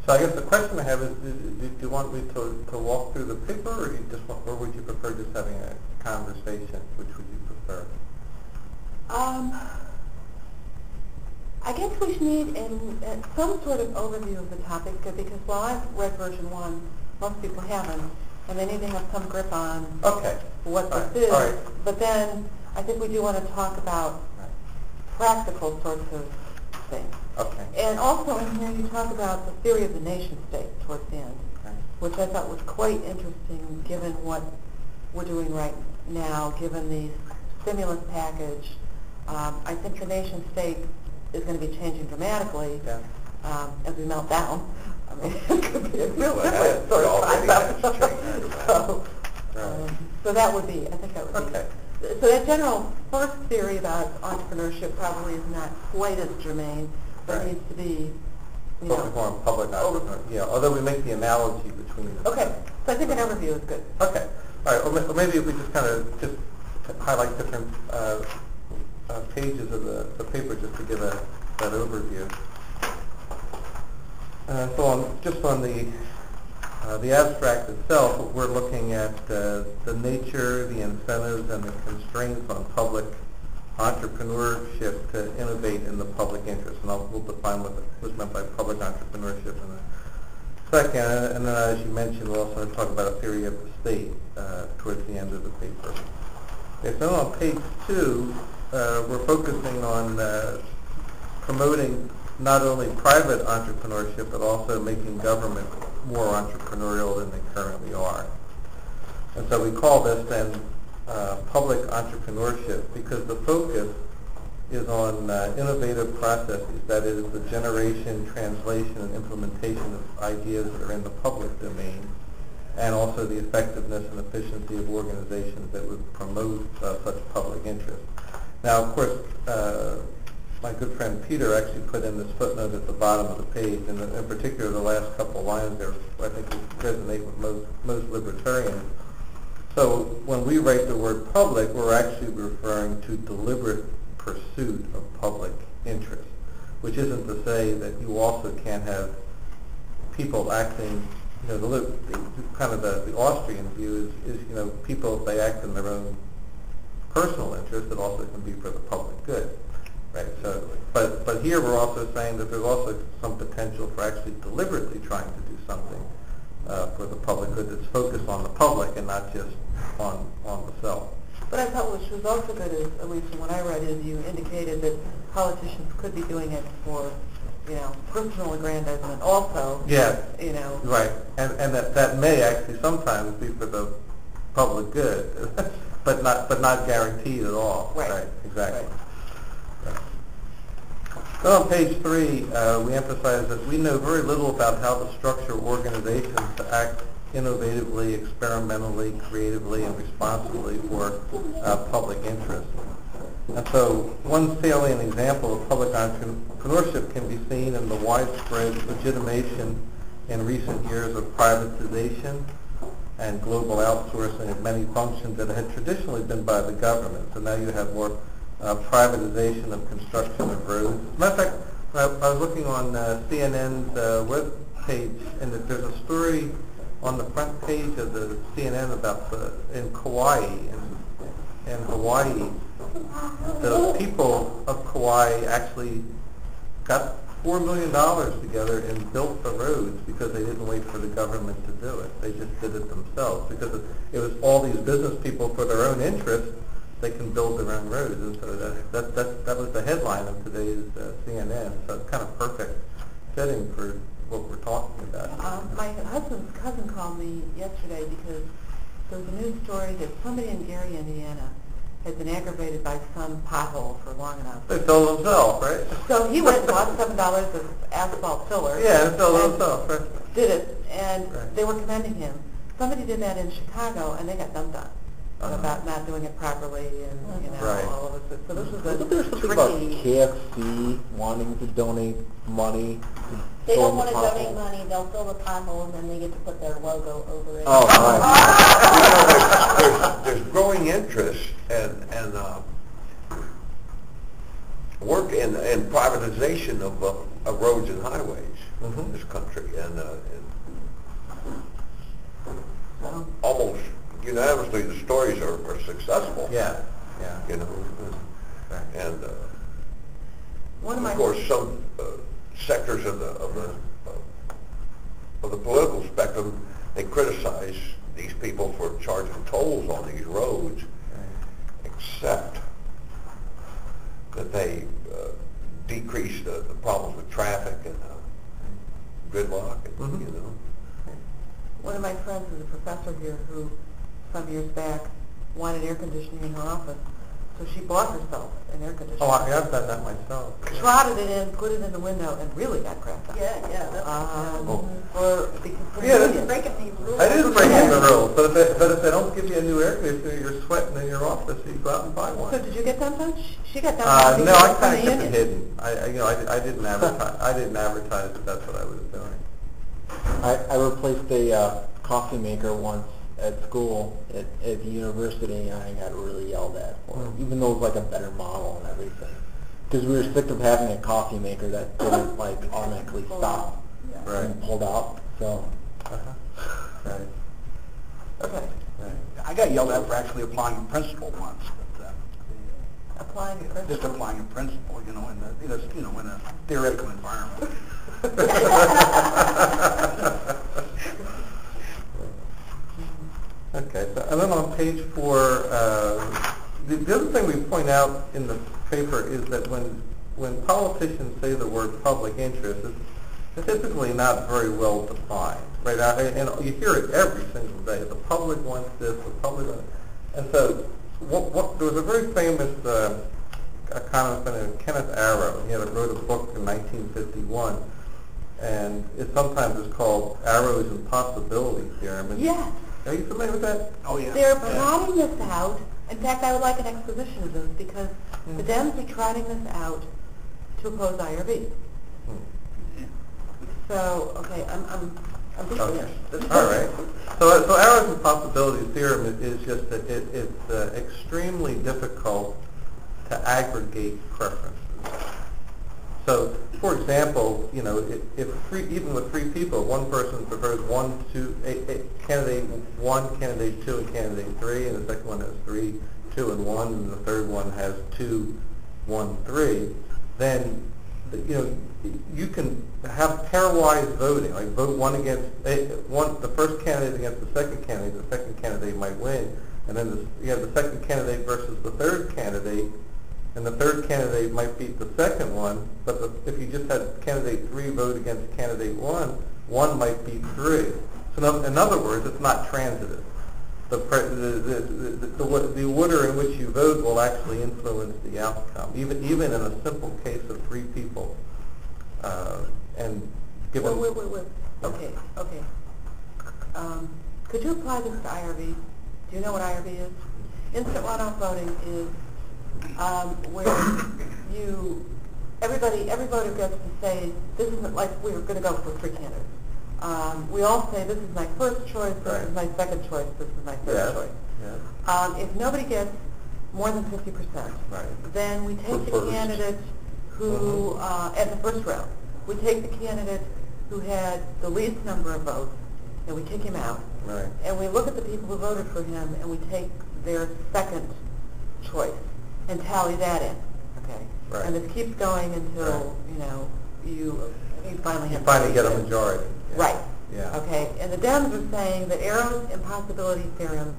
So I guess the question I have is, do you want me to walk through the paper, or do you just want, or would you prefer just having a conversation? Which would you prefer? I guess we should need some sort of overview of the topic, because while I've read version 1, most people haven't, and they need to have some grip on what this is. Right. But then I think we do want to talk about practical sorts of things. Okay. And also in here you talk about the theory of the nation state towards the end, which I thought was quite interesting given what we're doing right now, given the stimulus package. I think the nation state is going to be changing dramatically as we melt down. I mean, it could be a real different sort of concept. So that would be, I think that would be. So that general first theory about entrepreneurship probably is not quite as germane, but needs to be, focus more on public entrepreneurship. Although we make the analogy between them. Okay, so I think an overview is good. Okay. All right. Or maybe if we just kind of just highlight different pages of the paper just to give that overview. So just on the abstract itself, we're looking at the nature, the incentives, and the constraints on public entrepreneurship to innovate in the public interest. And we'll define what's meant by public entrepreneurship in a second. And then, as you mentioned, we'll also talk about a theory of the state towards the end of the paper. Okay, so on page 2, we're focusing on promoting not only private entrepreneurship, but also making government more entrepreneurial than they currently are. And so we call this then public entrepreneurship because the focus is on innovative processes, that is the generation, translation, and implementation of ideas that are in the public domain, and also the effectiveness and efficiency of organizations that would promote such public interest. Now, of course, my good friend Peter actually put in this footnote at the bottom of the page, and in particular the last couple of lines there, I think would resonate with most libertarians. So when we write the word public, we're actually referring to deliberate pursuit of public interest, which isn't to say that you also can't have people acting, the Austrian view is people, if they act in their own personal interest, it also can be for the public good. Right. So, but here we're also saying that there's also some potential for actually deliberately trying to do something for the public good that's focused on the public and not just on the self. But I thought which was also good, is, at least from what I read, is you indicated that politicians could be doing it for, personal aggrandizement also. Yeah. Right. And that may actually sometimes be for the public good, but not guaranteed at all. Right. Exactly. Right. So on page 3, we emphasize that we know very little about how to structure organizations to act innovatively, experimentally, creatively, and responsibly for public interest. And so one salient example of public entrepreneurship can be seen in the widespread legitimation in recent years of privatization and global outsourcing of many functions that had traditionally been by the government. So now you have more privatization of construction of roads. As a matter of fact, I was looking on CNN's web page, and that there's a story on the front page of the CNN about in Kauai, in Hawaii, the people of Kauai actually got $4 million together and built the roads because they didn't wait for the government to do it. They just did it themselves because it was all these business people for their own interest. They can build their own roads, and so that was the headline of today's CNN. So it's kind of perfect setting for what we're talking about. My husband's cousin called me yesterday because there was a news story that somebody in Gary, Indiana, had been aggravated by some pothole for long enough. They filled themselves, right? So he went and bought $7 of asphalt filler. Yeah, they filled themselves, right? Did it, and they were commending him. Somebody did that in Chicago, and they got dumped on. About not doing it properly, and all of it. So this was a There's something about KFC wanting to donate money. They don't want to donate money. They'll fill the pothole, and then they get to put their logo over it. Oh, right. There's growing interest and work in privatization of of roads and highways Mhm. in this country, and So, almost unanimously the stories are successful. Yeah, yeah. You know, Right. and one of my of course some sectors of the political spectrum, they criticize these people for charging tolls on these roads, except that they decrease the problems with traffic and gridlock, and, Mhm. you know. One of my friends is a professor here who, some years back, wanted air conditioning in her office. So she bought herself an air conditioner. Oh, I've done that myself. Trotted it in, put it in the window, and really got crapped out. Yeah, Oh. For Yeah, that's- convenience. breaking these rules. I didn't break any rules, but if they don't give you a new air conditioner, you're sweating in your office, so you go out and buy one. So did you get them done? She got them No, I from kind the of kept it union. hidden. I didn't advertise. I didn't advertise that that's what I was doing. I replaced a coffee maker once at school at the university, and I got really yelled at for it, even though it was like a better model and everything. Because we were sick of having a coffee maker that didn't like automatically stop Right. and pulled out. So Right. Okay. Right. I got yelled at for actually applying a principle once, but Applying the just principle. applying a principle, in a theoretical environment. Okay, so, and then on page 4, the other thing we point out in the paper is that when politicians say the word public interest, it's typically not very well defined, right? And you hear it every single day. The public wants this, the public wants, and so there was a very famous economist named Kenneth Arrow. He wrote a book in 1951, and it sometimes is called Arrow's Impossibility Theorem. And Yes. are you familiar with that? Oh, yeah. They're plotting this out. In fact, I would like an exposition of this because the Dems are trotting this out to oppose IRB. So, okay, I'm thinking Okay. it. All right. So Arrow's Impossibility Theorem is just that it's extremely difficult to aggregate preferences. So, for example, if even with 3 people, one person prefers candidate 1, candidate 2, and candidate 3, and the second one has 3, 2, and 1, and the third one has 2, 1, 3, then you can have pairwise voting, like vote the first candidate against the second candidate. The second candidate might win, and then you have the second candidate versus the third candidate. And the third candidate might beat the second one, but if you just had candidate 3 vote against candidate 1, 1 might beat 3. So in other words, it's not transitive. The order in which you vote will actually influence the outcome, even in a simple case of 3 people. And given Wait. Okay. Could you apply this to IRB? Do you know what IRB is? Instant runoff voting is where every voter gets to say, this isn't like we're going to go for 3 candidates. We all say, this is my first choice, this is my second choice, this is my third choice. Yes. If nobody gets more than 50%, then we take the candidate who, at the first round, we take the candidate who had the least number of votes, and we kick him out. Right. And we look at the people who voted for him, and we take their second choice and tally that in. Okay. Right. And this keeps going until you finally have. You finally get a majority. Yeah. Right. Yeah. Okay. And the Dems are saying that Arrow's Impossibility Theorem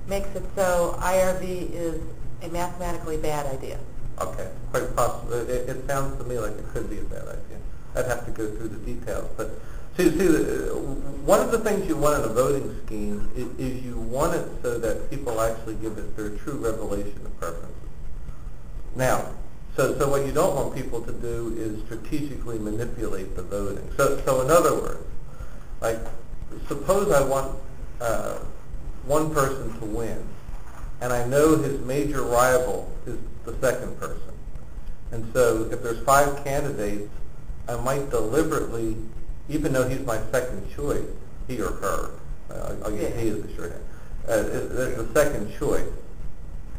makes it so IRB is a mathematically bad idea. Okay, quite possible. It sounds to me like it could be a bad idea. I'd have to go through the details. But see, one of the things you want in a voting scheme is you want it so that people actually give it their true revelation of preferences. Now, so what you don't want people to do is strategically manipulate the voting. So in other words, like, suppose I want one person to win, and I know his major rival is the second person. And so if there's 5 candidates, I might deliberately, even though he's my second choice, he or her, I'll use he as the shorthand, is the second choice,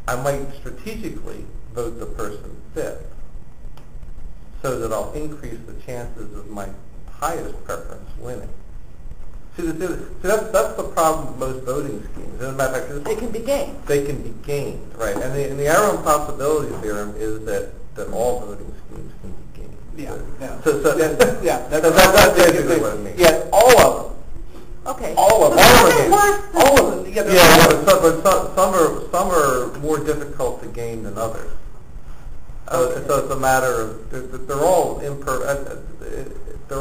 I might strategically vote the person 5th. so that I'll increase the chances of my highest preference winning. See, that's the problem with most voting schemes. As a matter of fact, They can be gained. they can be gained, right? And the arrow impossibility theorem is that all voting schemes can be gained. Yeah. So That's basically what it means. Yeah, all of them. Okay. All of them. All of them. All of them. But some are more difficult to gain than others. So it's a matter of they're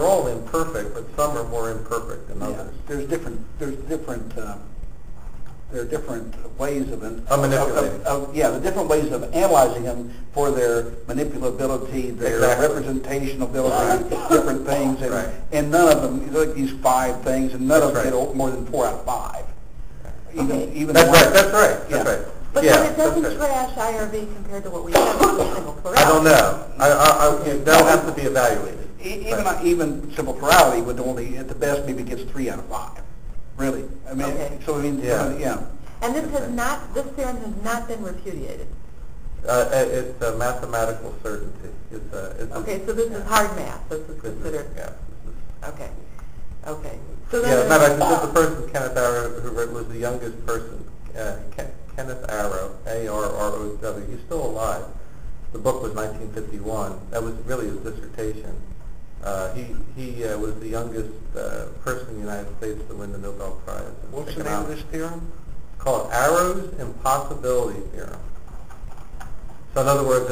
all imperfect, but some are more imperfect than others. There are different ways of manipulating. The different ways of analyzing them for their manipulability, their representation ability, different things, and none of them, like these 5 things, and none of them get more than 4 out of 5. Even That's right. But then it doesn't trash IRV compared to what we have with the simple plurality. I don't know. That'll have to be evaluated. Even simple plurality would only, at the best, maybe gets 3 out of 5. Really. I mean, And this theorem has not been repudiated. It's a mathematical certainty. Okay, so this is hard math. This is considered. Okay. So Yeah, the person, Kenneth Arrow, who was the youngest person, Kenneth Arrow, A-R-R-O-W, he's still alive. The book was 1951. That was really his dissertation. He was the youngest person in the United States to win the Nobel Prize. What's the name of this theorem? It's called Arrow's Impossibility Theorem. So in other words,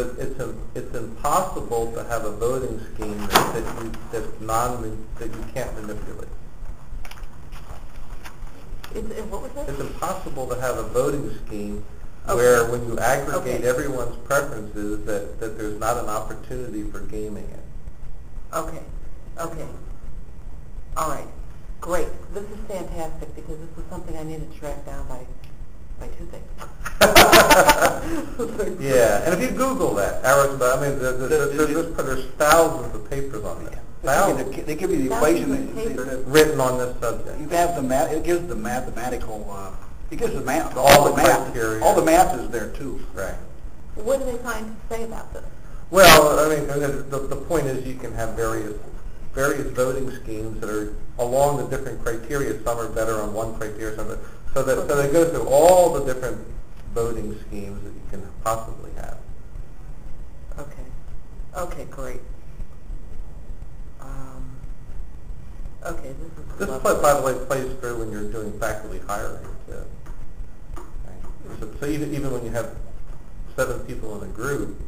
it's impossible to have a voting scheme that you can't manipulate. What was that? It's impossible to have a voting scheme where when you aggregate everyone's preferences that there's not an opportunity for gaming it. Okay. All right. Great. This is fantastic because this was something I needed to track down by Tuesday. Yeah, and if you Google that, there's thousands of papers on that. They give you the equation written on this subject. You have the math. It gives the mathematical. It gives the math. All the criteria. All the math is there too. Right. What do they find to say about this? Well, I mean, the point is you can have various voting schemes that are along the different criteria. Some are better on one criteria, some are, so they go through all the different voting schemes that you can possibly have. Okay, great. This is by the way, plays through when you're doing faculty hiring too. Right? So even when you have 7 people in a group,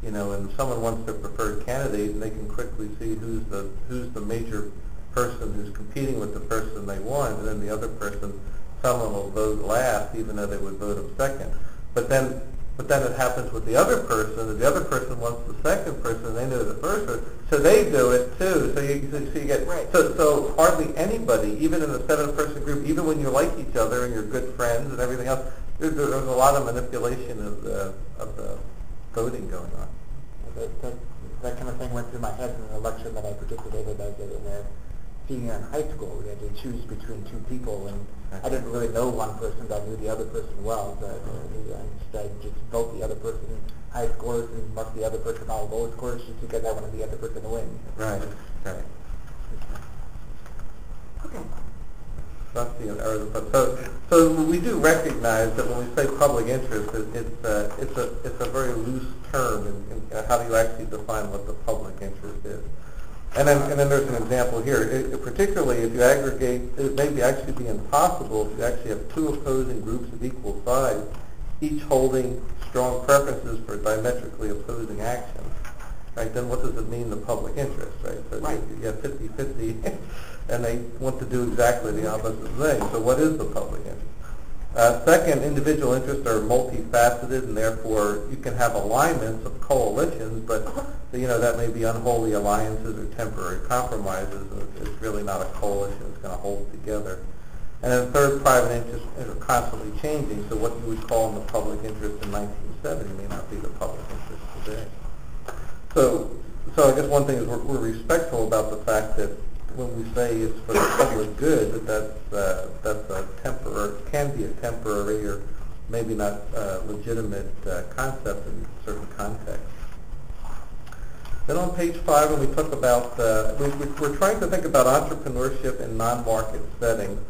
and someone wants their preferred candidate, and they can quickly see who's the major person who's competing with the person they want, and then the other person, someone will vote last, even though they would vote him second. But then it happens with the other person, and the other person wants the second person, and they know the first person, so they do it too. So you get so hardly anybody, even in a 7-person group, even when you like each other and you're good friends and everything else, there's a lot of manipulation of the voting going on. That kind of thing went through my head in an election that I participated in senior in high school. We had to choose between 2 people, and I didn't really know one person, but I knew the other person well. So I just vote the other person high scores and mark the other person all low scores just because I wanted the other person to win. Right. Okay. So we do recognize that when we say public interest, it's a very loose term, and how do you actually define what the public interest is? And then there's an example here. Particularly if you aggregate, it may actually be impossible if you actually have 2 opposing groups of equal size, each holding strong preferences for diametrically opposing actions. Right? Then what does it mean, the public interest? Right? So you have 50-50. And they want to do exactly the opposite thing. So what is the public interest? Second, individual interests are multifaceted, and therefore you can have alignments of coalitions, but that may be unholy alliances or temporary compromises. It's really not a coalition that's going to hold together. And then third, private interests are constantly changing. So what you would call in the public interest in 1970 may not be the public interest today. So I guess one thing is we're respectful about the fact that when we say it's for the public good, that's a temporary, can be a temporary or maybe not legitimate concept in certain contexts. Then on page 5, when we talk about, we're trying to think about entrepreneurship in non-market settings.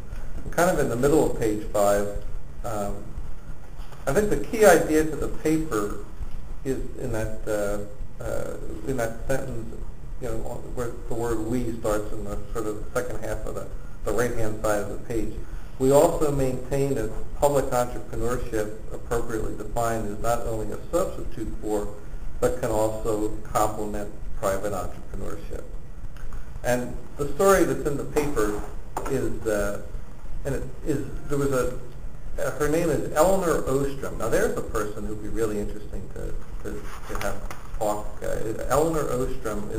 And kind of in the middle of page 5, I think the key idea to the paper is in that sentence, where the word "we" starts in the sort of second half of the right-hand side of the page. We also maintain that public entrepreneurship, appropriately defined, is not only a substitute for, but can also complement private entrepreneurship. And the story that's in the paper is, her name is Eleanor Ostrom. Now there's a person who'd be really interesting to have talk. Eleanor Ostrom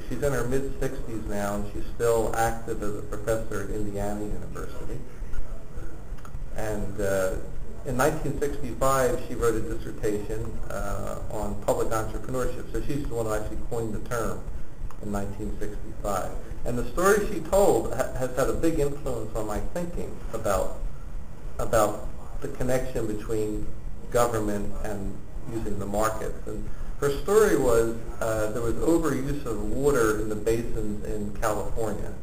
she's in her mid-60s now, and she's still active as a professor at Indiana University. And in 1965, she wrote a dissertation on public entrepreneurship. So she's the one who actually coined the term in 1965. And the story she told has had a big influence on my thinking about the connection between government and using the markets. And her story was there was overuse of water in the basins in California.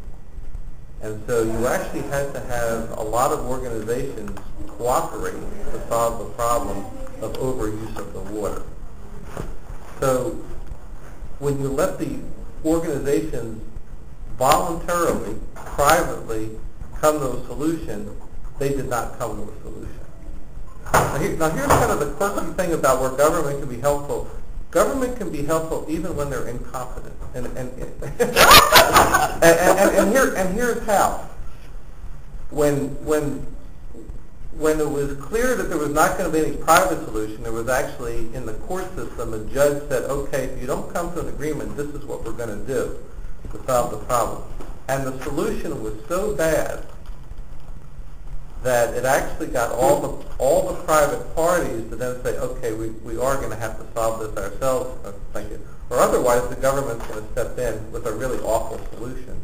And so you actually had to have a lot of organizations cooperating to solve the problem of overuse of the water. So when you let the organizations voluntarily, privately come to a solution, they did not come to a solution. Now here's kind of the quirky thing about where government can be helpful. Government can be helpful even when they're incompetent. And here's how. When it was clear that there was not going to be any private solution, there was actually, in the court system, a judge said, okay, if you don't come to an agreement, this is what we're going to do to solve the problem. And the solution was so bad that it actually got all the private parties to then say, okay, we are going to have to solve this ourselves, thank you. Or otherwise the government's going to step in with a really awful solution.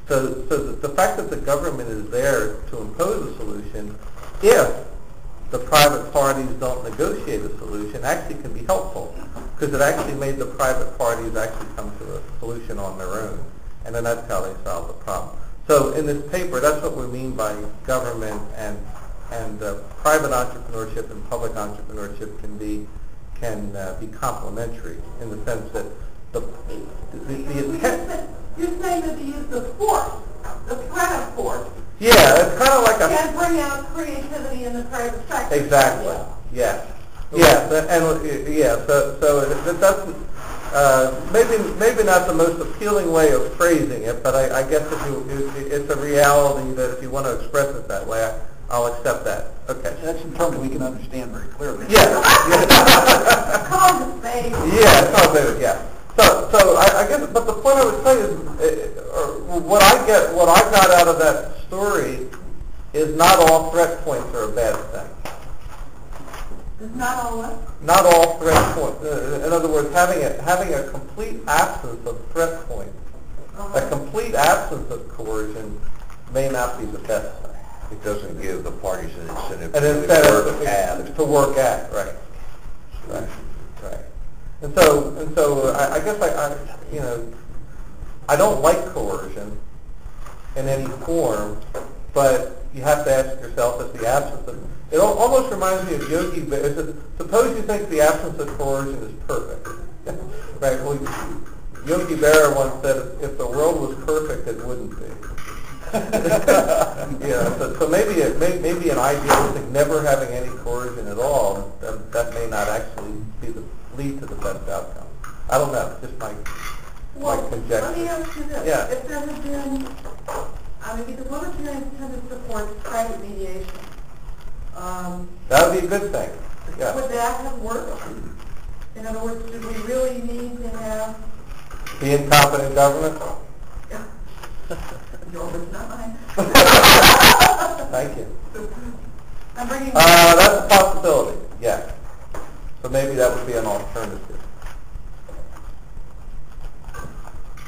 So the fact that the government is there to impose a solution, if the private parties don't negotiate a solution, actually can be helpful, because it actually made the private parties actually come to a solution on their own. And then that's how they solve the problem. So in this paper, that's what we mean by government and private entrepreneurship and public entrepreneurship can be complementary in the sense that You're saying that the use of force, the threat of force, it's kind of like can bring out creativity in the private sector. Exactly. Yeah. Yeah. So that's maybe not the most appealing way of phrasing it, but I guess it's a reality that if you want to express it that way, I'll accept that. Okay. That's a term that we can understand very clearly. Yeah. Call the spade. Yeah, call the spade. Yeah. So I guess, but the point I would say is, what I got out of that story is not all threat points are a bad thing. It's not all what? Not all threat points. In other words, having a complete absence of threat points, a complete absence of coercion, may not be the best thing. It doesn't give the parties an incentive to work at. Right. And so I guess I don't like coercion in any form, but you have to ask yourself, if the absence of it almost reminds me of Yogi Berra. Suppose you think the absence of coercion is perfect, right? Well, Yogi Berra once said, if the world was perfect, it wouldn't be. So maybe an idealistic never having any coercion at all, that may not actually lead to the best outcome. I don't know, just my conjecture. Let me ask you this. Yeah. If there had been, the libertarians tend to support private mediation. That would be a good thing. Yeah. Would that have worked? In other words, do we really need to have the incompetent government? Yours, not mine. Thank you. I'm bringing that's a possibility, yeah. So maybe that would be an alternative.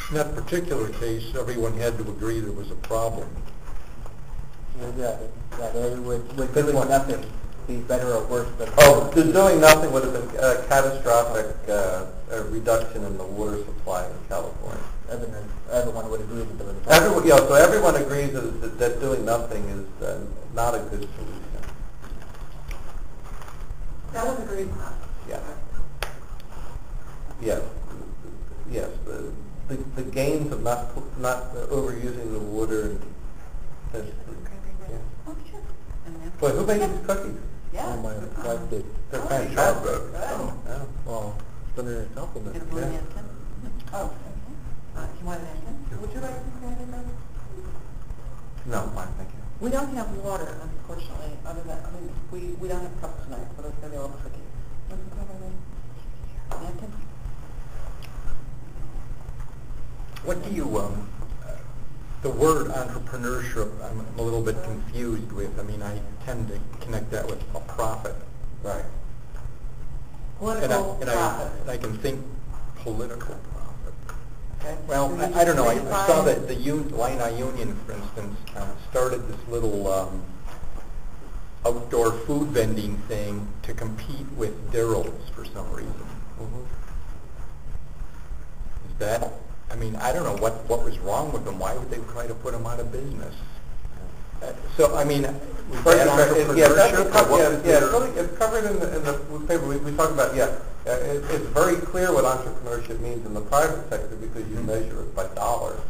In that particular case, everyone had to agree there was a problem. With doing nothing. be better or worse than... Oh, doing nothing would have been a catastrophic reduction in the water supply in California. Everyone would agree with the... So everyone agrees that doing nothing is not a good solution. That was agreed. Yeah. Yes. Yes. The gains of not overusing the water and Oh, sure. Boy, who made these cookies? Yeah. Oh, my wife did. They're fantastic. Good. Oh. Well, it's under a compliment. Get a blue napkin? Oh, okay. You want a napkin? Would you like some napkin? No, fine, thank you. We don't have water, unfortunately, other than, we don't have cups tonight, so they're the old cookies. Want some coffee, napkin? What do you, the word entrepreneurship, I'm a little bit confused with. I mean, I tend to connect that with a profit. Right. Political profit. And I can think political profit. Okay. Well, So you I don't know. I redefine- saw that the Illini Union, for instance, started this little outdoor food vending thing to compete with Daryl's for some reason. Is that, I mean, I don't know what was wrong with them. Why would they try to put them out of business? So, I mean, was that entrepreneurship? It's covered in the paper. We talk about, it's very clear what entrepreneurship means in the private sector because you measure it by dollars.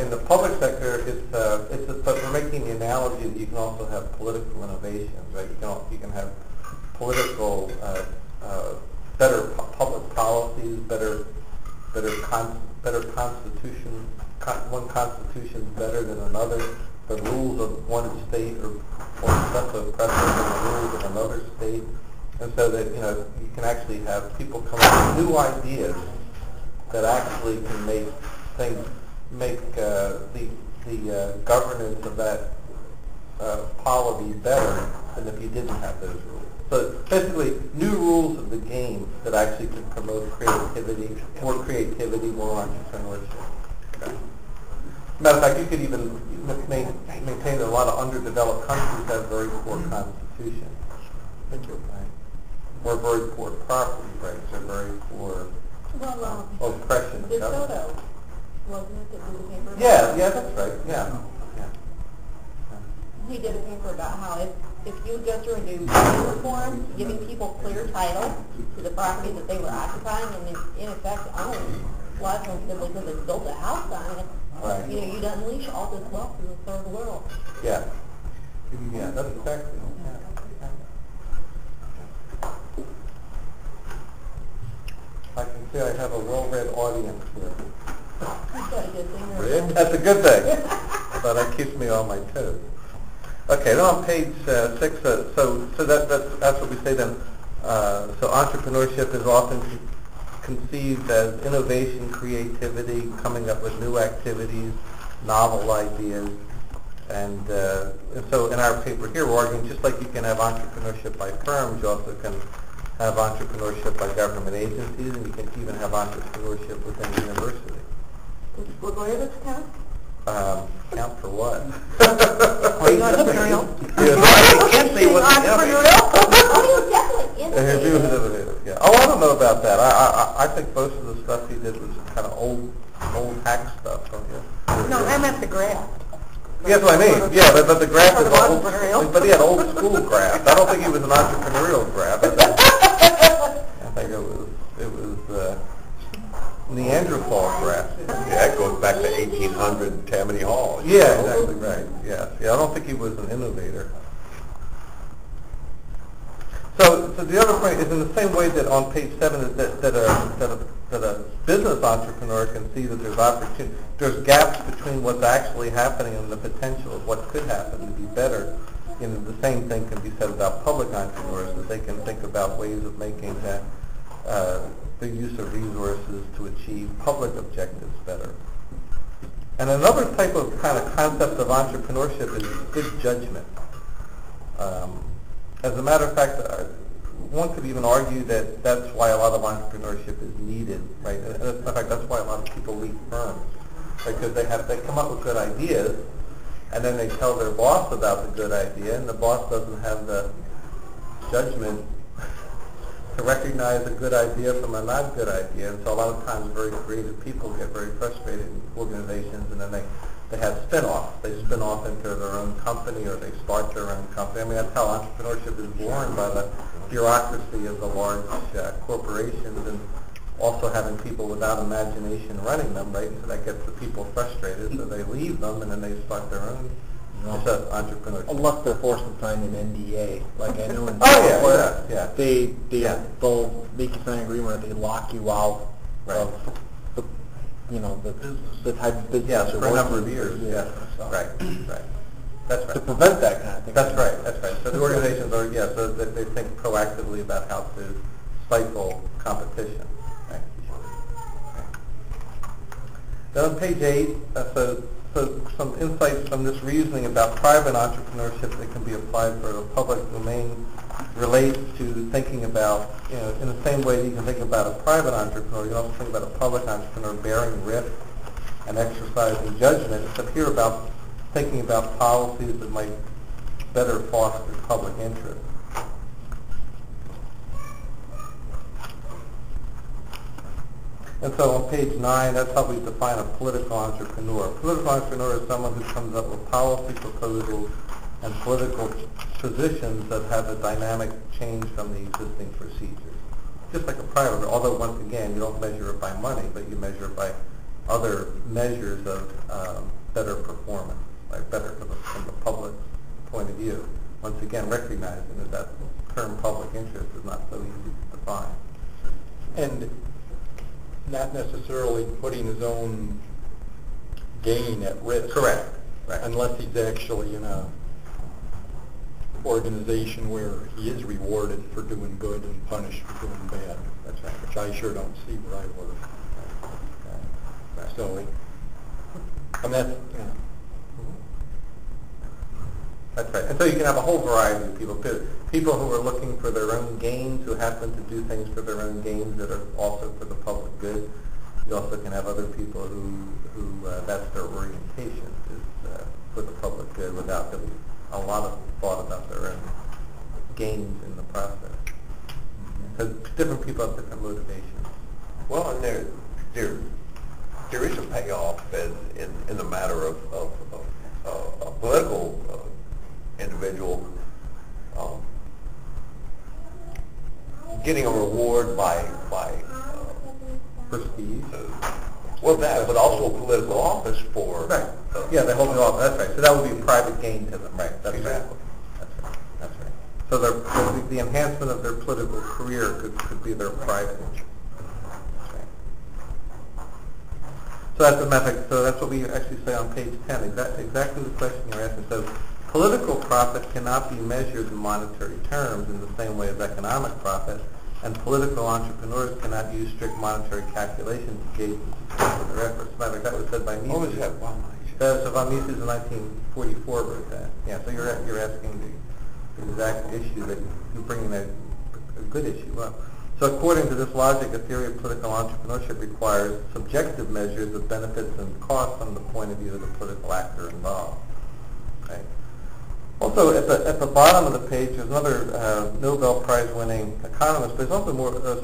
In the public sector, but we're making the analogy that you can also have political innovations, right? You can have political, better public policies, better constitution. One constitution is better than another. The rules of one state are set the precedent than the rules of another state, and so that you can actually have people come up with new ideas that actually can make the governance of that polity better than if you didn't have those rules. So basically, new rules of the game that actually can promote creativity, more entrepreneurship. Okay. Matter of fact, you could even maintain that a lot of underdeveloped countries have very poor constitutions. Right? Or very poor property rights, or very poor oppression. DeSoto, wasn't it, that did the paper? Yeah, that's right. Yeah. He did a paper about how if you would go through and do zoning reform, giving people clear title to the property that they were occupying and in effect own, a lot of them simply because they built a house on it. Right. You'd unleash all this wealth to the third world. Yeah. Yeah, that's exactly. I can see I have a well-read audience here. That's got a good thing there. That's a good thing. But that keeps me on my toes. Okay, then on page 6, so that's what we say then. So entrepreneurship is often conceived as innovation, creativity, coming up with new activities, novel ideas, and so in our paper here we're arguing just like you can have entrepreneurship by firms, you also can have entrepreneurship by government agencies, and you can even have entrepreneurship within the university. Will lawyers count? Count for what? Are you entrepreneurial? I can't say what Entrepreneurial? Oh, you're definitely innovative. Yeah. Oh, I don't know about that. I think most of the stuff he did was kind of old hack stuff, don't you? No, I meant the graft. That's what I mean. Yeah, but the graft Sort is of old. entrepreneurial. But he had old school graft. I don't think he was an entrepreneurial graft. I think it was Neanderthal graft. Yeah, it goes back to 1800 Tammany Hall. Yeah, exactly right. Yeah, I don't think he was an innovator. So the other point is in the same way that on page 7 is that a business entrepreneur can see that there's opportunity, there's gaps between what's actually happening and the potential of what could happen to be better. The same thing can be said about public entrepreneurs, that they can think about ways of making the use of resources to achieve public objectives better. And another type of kind of concept of entrepreneurship is good judgment. As a matter of fact, one could even argue that that's why a lot of entrepreneurship is needed, right? In fact, that's why a lot of people leave firms, right? Because they come up with good ideas, and then they tell their boss about the good idea, and the boss doesn't have the judgment to recognize a good idea from a not good idea. And so a lot of times very creative people get very frustrated in organizations, and then they have spin-offs. They spin off into their own company, or they start their own company. I mean, that's how entrepreneurship is born, by the bureaucracy of the large corporations, and also having people without imagination running them, right? And so that gets the people frustrated, so they leave them, and then they start their own entrepreneurship. Unless they're forced to sign an NDA, like I know in they'll make you sign an agreement, they lock you out of the, the type of business for a number of years. Right. That's right. To prevent that kind of thing. That's right. So the organizations are, so that they think proactively about how to stifle competition. Right. Then on page 8, so some insights from this reasoning about private entrepreneurship that can be applied for the public domain relates to thinking about, in the same way that you can think about a private entrepreneur, you can also think about a public entrepreneur bearing risk and exercising judgment, except here about thinking about policies that might better foster public interest. And so on page 9, that's how we define a political entrepreneur. A political entrepreneur is someone who comes up with policy proposals and political positions that have a dynamic change from the existing procedures. Just like a private, although once again, you don't measure it by money, but you measure it by other measures of better performance, like better from the public point of view. Once again, recognizing that term public interest is not so easy to define. And not necessarily putting his own gain at risk. Correct. Right. Unless he's actually in a organization where he is rewarded for doing good and punished for doing bad. That's right. Which I sure don't see where I work. Right. So, and that's, That's right. And so you can have a whole variety of people. People who are looking for their own gains, who happen to do things for their own gains that are also for the public good. You also can have other people who that's their orientation, is for the public good, without really a lot of thought about their own gains in the process. Because different people have different motivations. Well, and there is a payoff in the matter of a political individual getting a reward by Prestige. Well, that, but also a political office for. Right. Yeah, they hold the office. That's right. So that would be a private gain to them. Right. That's exactly. Right. That's right. So the enhancement of their political career could be their private interest. That's right. So that's the method. So that's what we actually say on page 10. Exactly the question you're asking. So political profit cannot be measured in monetary terms in the same way as economic profit, and political entrepreneurs cannot use strict monetary calculations to gauge the success of their efforts. Matter of fact, that was said by Mises. What was that? So von Mises in 1944 wrote that. Yeah, so you're asking the exact issue that you're bringing a good issue up. So according to this logic, a theory of political entrepreneurship requires subjective measures of benefits and costs from the point of view of the political actor involved. Okay. Also, at the bottom of the page, there's another Nobel Prize-winning economist, but he's also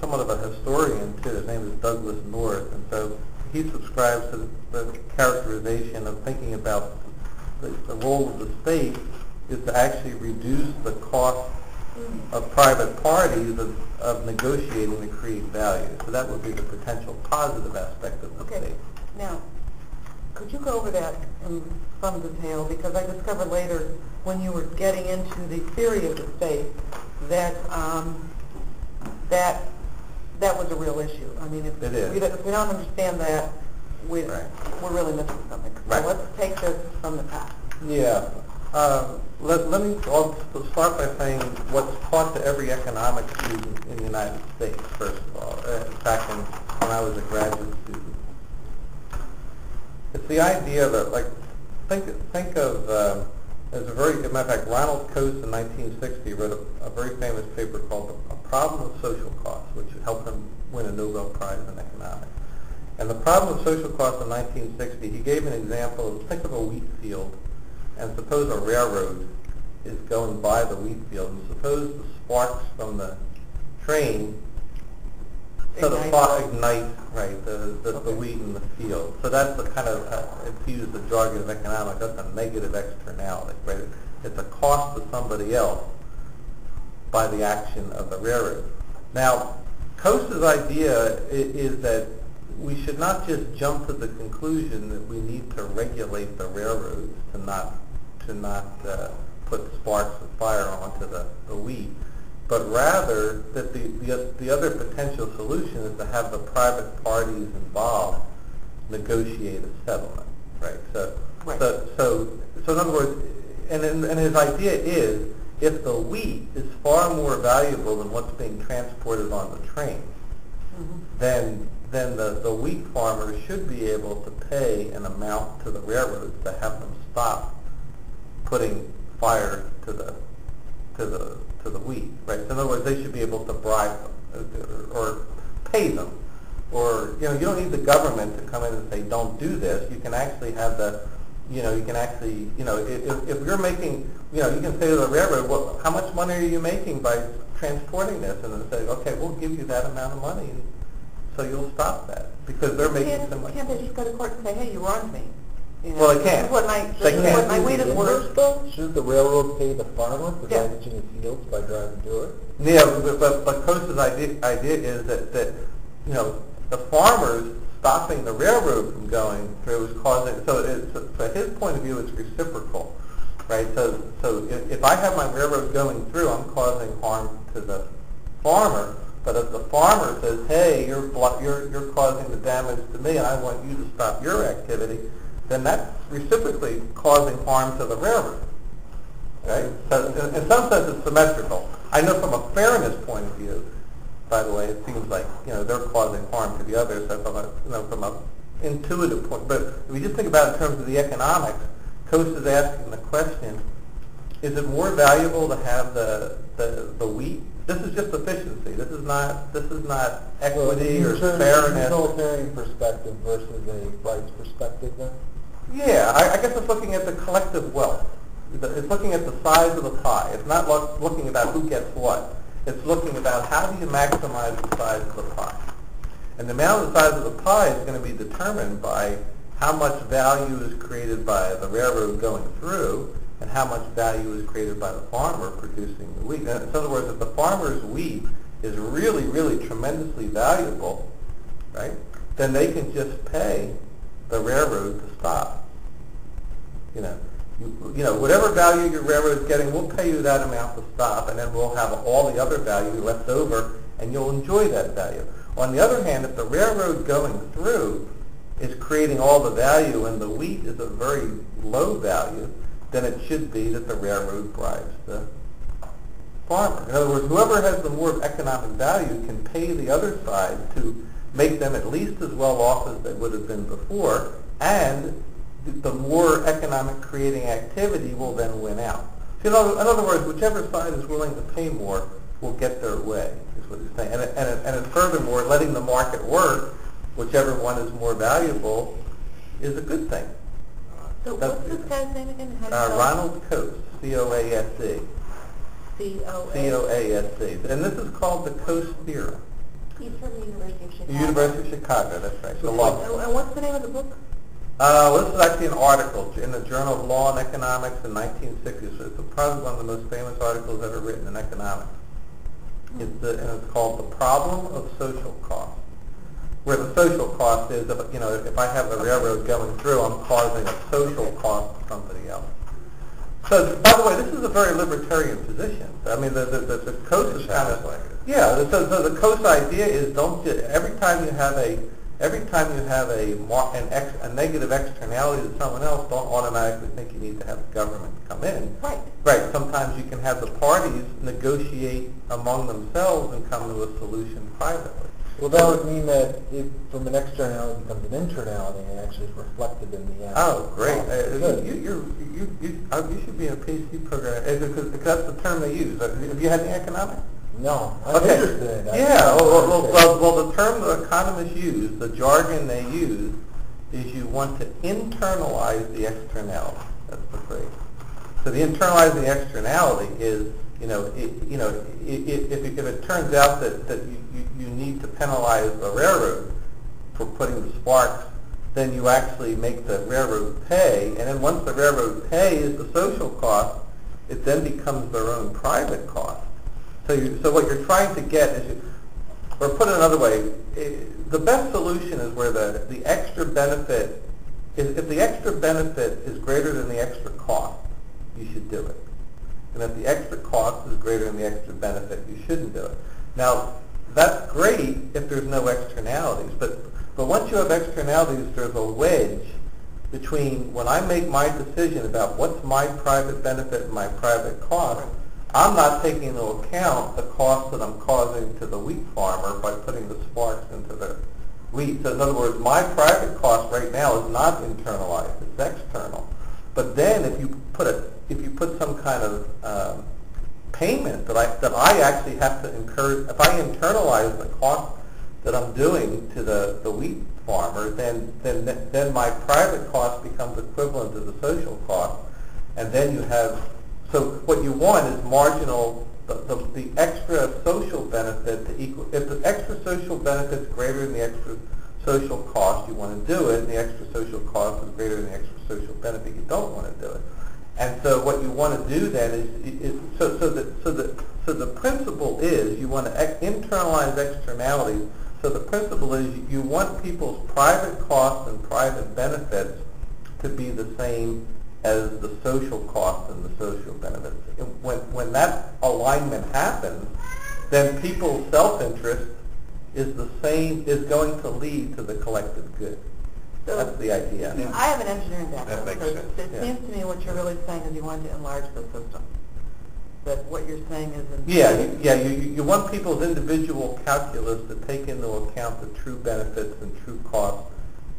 somewhat of a historian, too. His name is Douglas North, and so he subscribes to the characterization of thinking about the role of the state is to actually reduce the cost of private parties of negotiating to create value. So that would be the potential positive aspect of the state. Now, could you go over that in some detail? Because I discovered later, when you were getting into the theory of the state, that that was a real issue. I mean, if we don't understand that, we're really missing something. Right. So let's take this from the top. Yeah. I'll start by saying what's taught to every economics student in the United States, first of all, back when I was a graduate student. It's the idea that, like, think of, as a matter of fact, Ronald Coase in 1960 wrote a very famous paper called A Problem of Social Costs, which helped him win a Nobel Prize in economics. And the problem of social costs in 1960, he gave an example of, think of a wheat field, and suppose a railroad is going by the wheat field, and suppose the sparks from the train ignite, right, the wheat in the field. So that's the kind of, to use the jargon of economics, that's a negative externality, right? It's a cost to somebody else by the action of the railroad. Now, Coase's idea is that we should not just jump to the conclusion that we need to regulate the railroads to not put sparks of fire onto the wheat, but rather that the other potential solution is to have the private parties involved negotiate a settlement, right? So in other words, and his idea is, if the wheat is far more valuable than what's being transported on the train, then the wheat farmers should be able to pay an amount to the railroads to have them stop putting fire to the wheat, right? So in other words, they should be able to bribe them or pay them, or you don't need the government to come in and say don't do this. You can actually have if you're making, you can say to the railroad, well, how much money are you making by transporting this? And then say, okay, we'll give you that amount of money, and so you'll stop that because they're making so much. Can't they just go to court and say, hey, you wronged me? Well, they can't. They can't. My wheat is worth. Shouldn't the railroad pay the farmer for damaging the fields by driving through it? Yeah, but Coase's idea is that the farmers stopping the railroad from going through is causing. So his point of view, it's reciprocal, right? So if I have my railroad going through, I'm causing harm to the farmer. But if the farmer says, hey, you're causing the damage to me, and I want you to stop your activity, then that's reciprocally causing harm to the railroad, right? So in some sense, it's symmetrical. I know from a fairness point of view, by the way, it seems like they're causing harm to the others. So from a intuitive point, but if we just think about it in terms of the economics, Coase is asking the question: is it more valuable to have the wheat? This is just efficiency. This is not equity or fairness. Utilitarian perspective versus a rights perspective, then. Yeah, I guess it's looking at the collective wealth. It's looking at the size of the pie. It's not looking about who gets what. It's looking about how do you maximize the size of the pie. And the amount of the size of the pie is going to be determined by how much value is created by the railroad going through and how much value is created by the farmer producing the wheat. In other words, if the farmer's wheat is really, really tremendously valuable, right, then they can just pay the railroad to stop. Whatever value your railroad is getting, we'll pay you that amount to stop, and then we'll have all the other value left over, and you'll enjoy that value. On the other hand, if the railroad going through is creating all the value and the wheat is a very low value, then it should be that the railroad bribes the farmer. In other words, whoever has the more economic value can pay the other side to make them at least as well off as they would have been before, and the more economic creating activity will then win out. So in other words, whichever side is willing to pay more will get their way, is what he's saying. And furthermore, letting the market work, whichever one is more valuable, is a good thing. So what's this guy's name again? Ronald Coase, C-O-A-S-E. C-O-A-S-E. And this is called the Coase Theorem. He's from the University of Chicago. The University of Chicago, that's right. And what's the name of the book? This is actually an article in the Journal of Law and Economics in 1960. So it's probably one of the most famous articles ever written in economics. And it's called The Problem of Social Cost, where the social cost is, if I have the railroad going through, I'm causing a social cost to somebody else. So, by the way, this is a very libertarian position. I mean, the Coase is kind of like it. Yeah. So the Coase idea is every time you have a negative externality to someone else, don't automatically think you need to have the government come in. Right. Right. Sometimes you can have the parties negotiate among themselves and come to a solution privately. Well, that would mean that if from an externality becomes an internality, and actually is reflected in the Oh, great! You should be in a PhD program because that's the term they use. Have you had any economics? No, I'm interested in that. Yeah. Well, the term the economists use, the jargon they use, is you want to internalize the externality. That's the phrase. So the internalizing externality is, if it turns out that you need to penalize the railroad for putting the sparks, then you actually make the railroad pay, and then once the railroad pays the social cost, it then becomes their own private cost. So what you're trying to get is, or put it another way, the best solution is where the extra benefit is, if the extra benefit is greater than the extra cost, you should do it. And if the extra cost is greater than the extra benefit, you shouldn't do it. Now, that's great if there's no externalities, but once you have externalities, there's a wedge between when I make my decision about what's my private benefit and my private cost, I'm not taking into account the cost that I'm causing to the wheat farmer by putting the sparks into the wheat. So in other words, my private cost right now is not internalized, it's external. But then if you put some kind of payment that I actually have to incur, if I internalize the cost that I'm doing to the wheat farmer, then my private cost becomes equivalent to the social cost, and then you have, so what you want is marginal, the extra social benefit to equal, if the extra social benefit is greater than the extra social cost, you want to do it, and the extra social cost is greater than the extra social benefit, you don't want to do it. And so what you want to do then is so the principle is you want to internalize externalities. So the principle is you want people's private costs and private benefits to be the same as the social costs and the social benefits. When that alignment happens, then people's self-interest is going to lead to the collective good. So that's the idea. Yeah. I have an engineering background, That makes so sense. it seems to me what you're really saying is you want to enlarge the system. But what you're saying is... You want people's individual calculus to take into account the true benefits and true costs,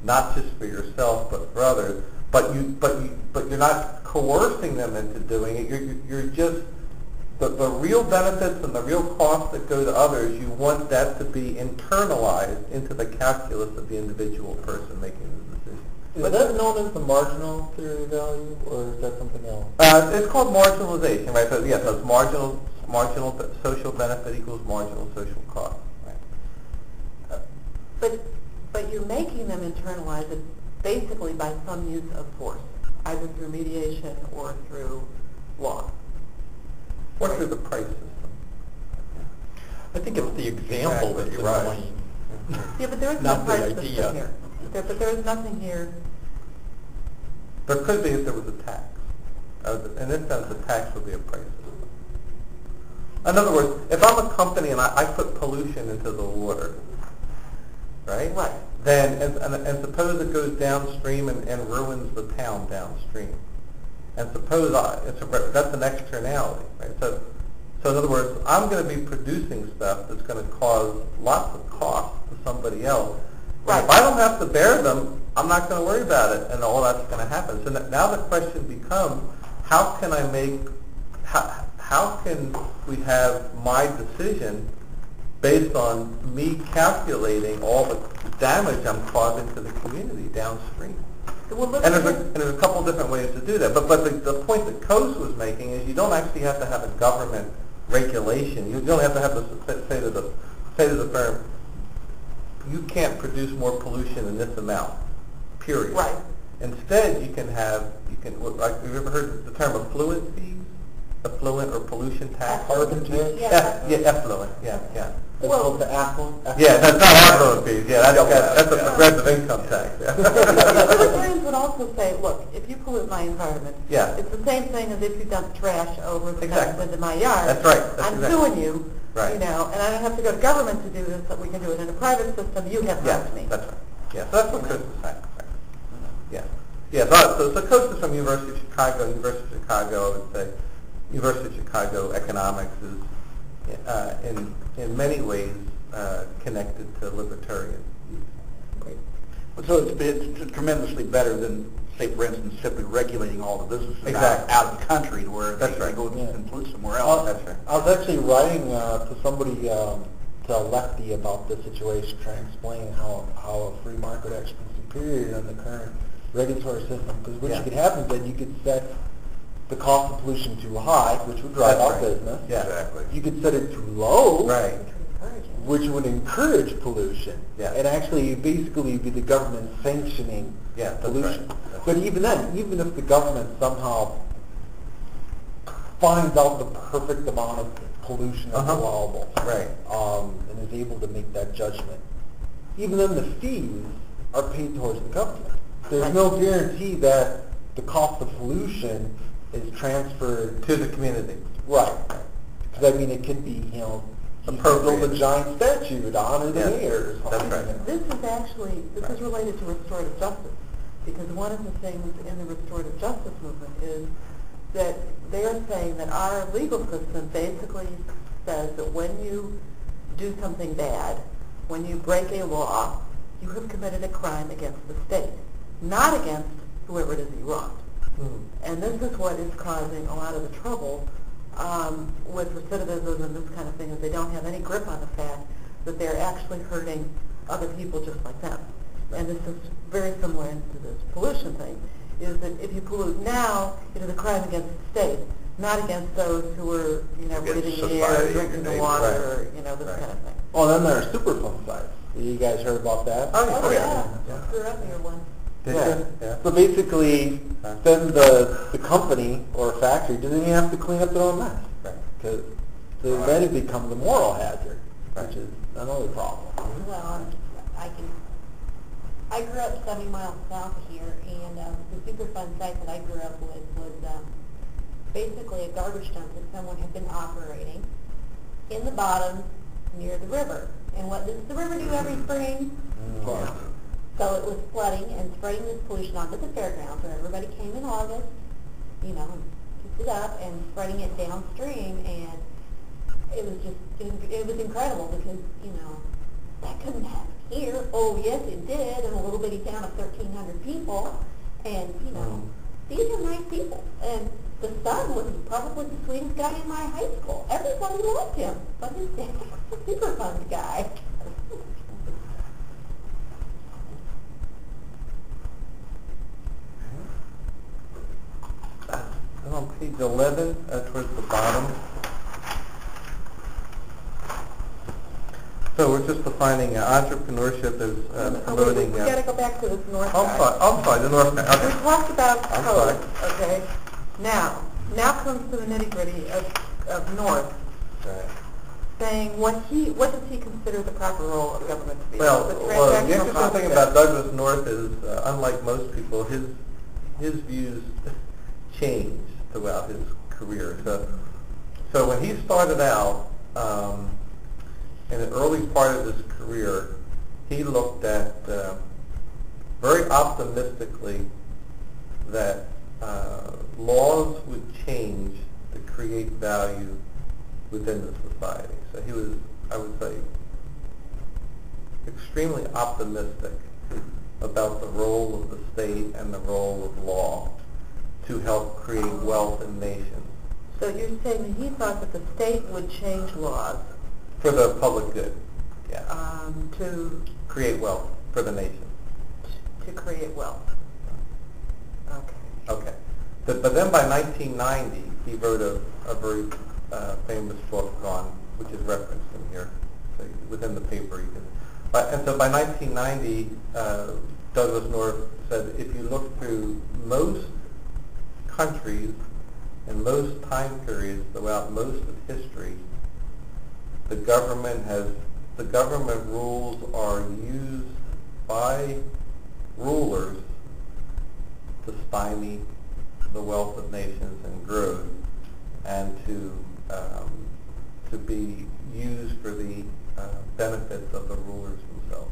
not just for yourself but for others. But you're not coercing them into doing it. You're just the real benefits and the real costs that go to others. You want that to be internalized into the calculus of the individual person making the decision. Is that known as the marginal theory of value, or is that something else? It's called marginalization, right? So yes, it's marginal social benefit equals marginal social cost. Right? But you're making them internalize it basically by some use of force, either through mediation or through law. Or through the price system. I think it's the example that's annoying. Yeah, but there is no price system here. But there is nothing here. There could be if there was a tax. In this sense, the tax would be a price system. In other words, if I'm a company and I put pollution into the water, right? Right. Then, and suppose it goes downstream and ruins the town downstream. And suppose that's an externality, right? So in other words, I'm going to be producing stuff that's going to cause lots of costs to somebody else. Right. If I don't have to bear them, I'm not going to worry about it, and all that's going to happen. So now the question becomes, how can we have my decision based on me calculating all the damage I'm causing to the community downstream? And there's a couple different ways to do that. But the point that Coase was making is you don't actually have to have a government regulation. You don't have to say to the firm, you can't produce more pollution in this amount, period. Right. Instead, you can have have you ever heard the term effluent fees? Effluent or pollution tax? Carbon tax? Effluent, yeah. It's called the affluent? Yeah, that's not affluent fees. Yeah, that's a progressive income tax. Yeah. Libertarians would also say, look, if you pollute my environment, it's the same thing as if you dump trash over the fence into my yard. That's right. I'm suing you, and I don't have to go to government to do this, but we can do it in a private system. You have helped me. That's right. Yeah, so that's what Coase is saying. Yeah. So Coase is from University of Chicago. University of Chicago, I would say, University of Chicago economics is in many ways connected to libertarian views. Great. So it's tremendously better than, say, for instance, simply regulating all the businesses out of the country where they go and pollute somewhere else. That's right. I was actually writing to somebody, to a lefty, about this situation, trying to explain how a free market actually is superior than the current regulatory system. Because what you could have is that you could set the cost of pollution too high, which would drive out business. Yeah. Exactly. You could set it too low, Right. which would encourage pollution. Yeah. And actually, basically, be the government sanctioning pollution. Right. But even then, even if the government somehow finds out the perfect amount of pollution that's allowable, Right. and is able to make that judgment, even then the fees are paid towards the government. There's no guarantee that the cost of pollution is transferred To the community. right. Because I mean, it could be, you know, he could build a Appropriate. giant statue to honor the Yeah. mayor or something. That's right. This is related to restorative justice, because one of the things in the restorative justice movement is that they're saying that our legal system basically says that when you do something bad, when you break a law, you have committed a crime against the state, not against whoever it is you wronged. And this is what is causing a lot of the trouble with recidivism and this kind of thing, is they don't have any grip on the fact that they're actually hurting other people just like them. And this is very similar to this pollution thing, is that if you pollute now, it is a crime against the state, not against those who are, you know, Against breathing the society, air, drinking the your water, neighbor. or, you know, this kind of thing. Oh, then there are Superfund sites. You guys heard about that? Oh, yeah. Yeah. Grew up near one. Did Yeah. you? Yeah. So basically, then the company or factory doesn't even have to clean up their own mess. Right. Because then it becomes a moral hazard, which is another problem. Well, I grew up 70 miles south of here, and the Superfund site that I grew up with was basically a garbage dump that someone had been operating in the bottom near the river. And what does the river do every spring? Yeah. So it was flooding and spreading this pollution onto the fairgrounds, where everybody came in August, you know, and picked it up and spreading it downstream, and it was just, it was incredible because, you know, that couldn't happen here. Oh, yes, it did, in a little bitty town of 1,300 people, and, you know, these are nice people. And the son was probably the sweetest guy in my high school. Everybody loved him, but his dad was a Superfund guy. And on page 11, towards the bottom. So we're just defining entrepreneurship as promoting. We got to go back to this north I'm side. sorry, the north side. We Okay. talked about I'm Coase, sorry. okay? Now comes to the nitty-gritty of North, Right. saying what does he consider the proper role of government to be? Well, The the transactional interesting thing process. about Douglas North is, unlike most people, his views changed throughout his career. So when he started out, in the early part of his career, he looked at very optimistically that laws would change to create value within the society. So he was, I would say, extremely optimistic about the role of the state and the role of law to help create wealth in nations So you're saying that he thought that the state would change laws for the public good. Yeah. to Create wealth for the nation. create wealth. Okay. Okay. But then by 1990, he wrote a very famous book which is referenced in here, so within the paper. And so by 1990, Douglas North said, if you look through most countries and most time periods throughout most of history, the government rules are used by rulers to stymie the wealth of nations and growth, and to be used for the benefits of the rulers themselves.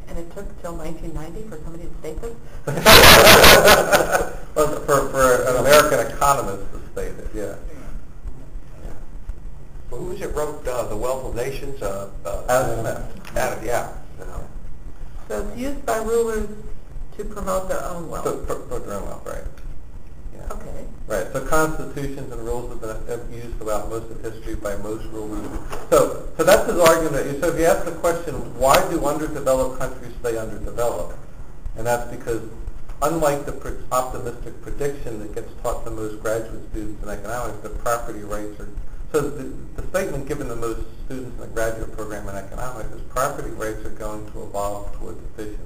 And it took till 1990 for somebody to state this? Well, for an American economist to state it, yeah. Well, who was it wrote The Wealth of Nations? Adam Smith. Adam, yeah. So it's used by rulers to promote their own wealth. For their own wealth, right. Yeah. Okay. Right, so constitutions and rules have been used throughout most of history by most rulers. So that's his argument. So if you ask the question, why do underdeveloped countries stay underdeveloped? And that's because unlike the optimistic prediction that gets taught to most graduate students in economics, that property rights are, so the statement given to most students in the graduate program in economics is property rights are going to evolve towards efficiency.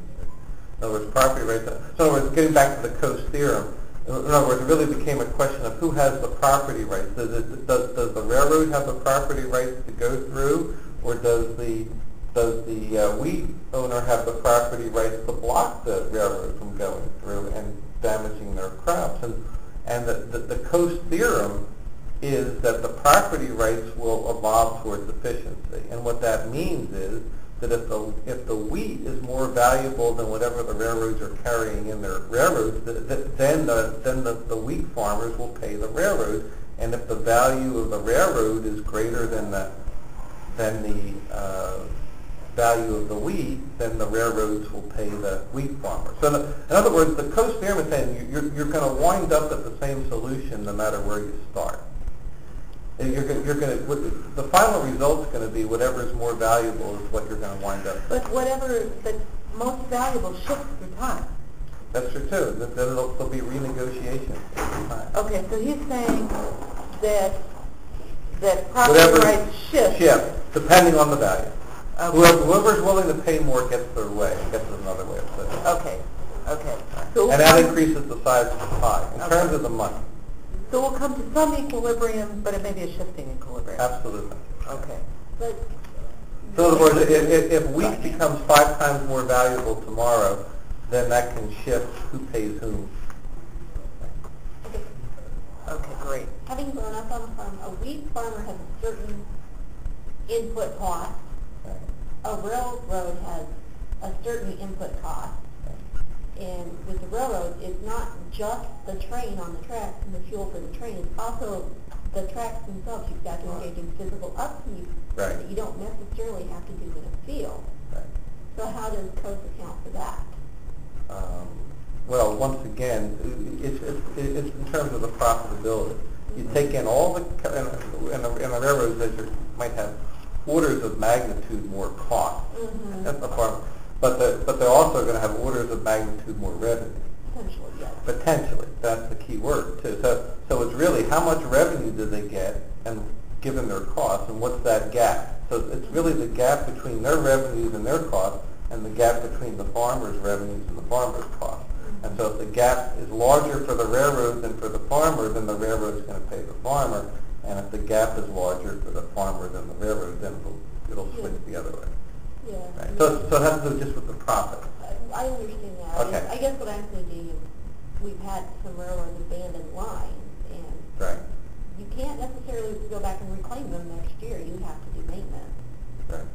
In other words, property rights, in other words, getting back to the Coase Theorem, in other words, it really became a question of who has the property rights. Does the railroad have the property rights to go through, or does the wheat owner have the property rights to block the railroad from going through and damaging their crops? And the Coase Theorem is that the property rights will evolve towards efficiency. And what that means is that if the wheat is more valuable than whatever the railroads are carrying in their railroads, then the wheat farmers will pay the railroad. And if the value of the railroad is greater than the value of the wheat, then the railroads will pay the wheat farmers. So in other words, the Coase Theorem is saying you're going to wind up at the same solution no matter where you start. And the final result's going to be whatever is more valuable is what you're going to wind up with. But whatever that's most valuable shifts through time. That's true too. Then there'll be renegotiation every time. Okay, so he's saying that property rights shift depending on the value. Okay. Whoever's willing to pay more gets their way. Gets another way of putting it. Okay. So and that increases the size of the pie in terms of the money. So we'll come to some equilibrium, but it may be a shifting equilibrium. Absolutely. Okay. But So in other words, if wheat becomes 5 times more valuable tomorrow, then that can shift who pays whom. Okay, great. having grown up on a farm, a wheat farmer has a certain input cost. A railroad has a certain input cost. And with the railroad, it's not just the train on the tracks and the fuel for the train, it's also the tracks themselves. You've got to engage in physical upkeep that you don't necessarily have to do in a field. So how does Coase account for that? Well, once again, it's in terms of the profitability. You take in all the, in the railroads, that you might have orders of magnitude more cost. That's the farm. But they're also going to have orders of magnitude more revenue. Potentially, yes. Potentially, that's the key word too. So it's really how much revenue do they get, and given their costs, and what's that gap? So it's really the gap between their revenues and their costs, and the gap between the farmers' revenues and the farmers' costs. And so if the gap is larger for the railroad than for the farmer, then the railroad is going to pay the farmer. And if the gap is larger for the farmer than the railroad, then it'll switch the other way. Yeah. Right. So it has to do just with the profit. I understand that. Okay. I guess what I'm thinking is we've had some railroads abandon lines, and you can't necessarily go back and reclaim them next year. You have to do maintenance. Right.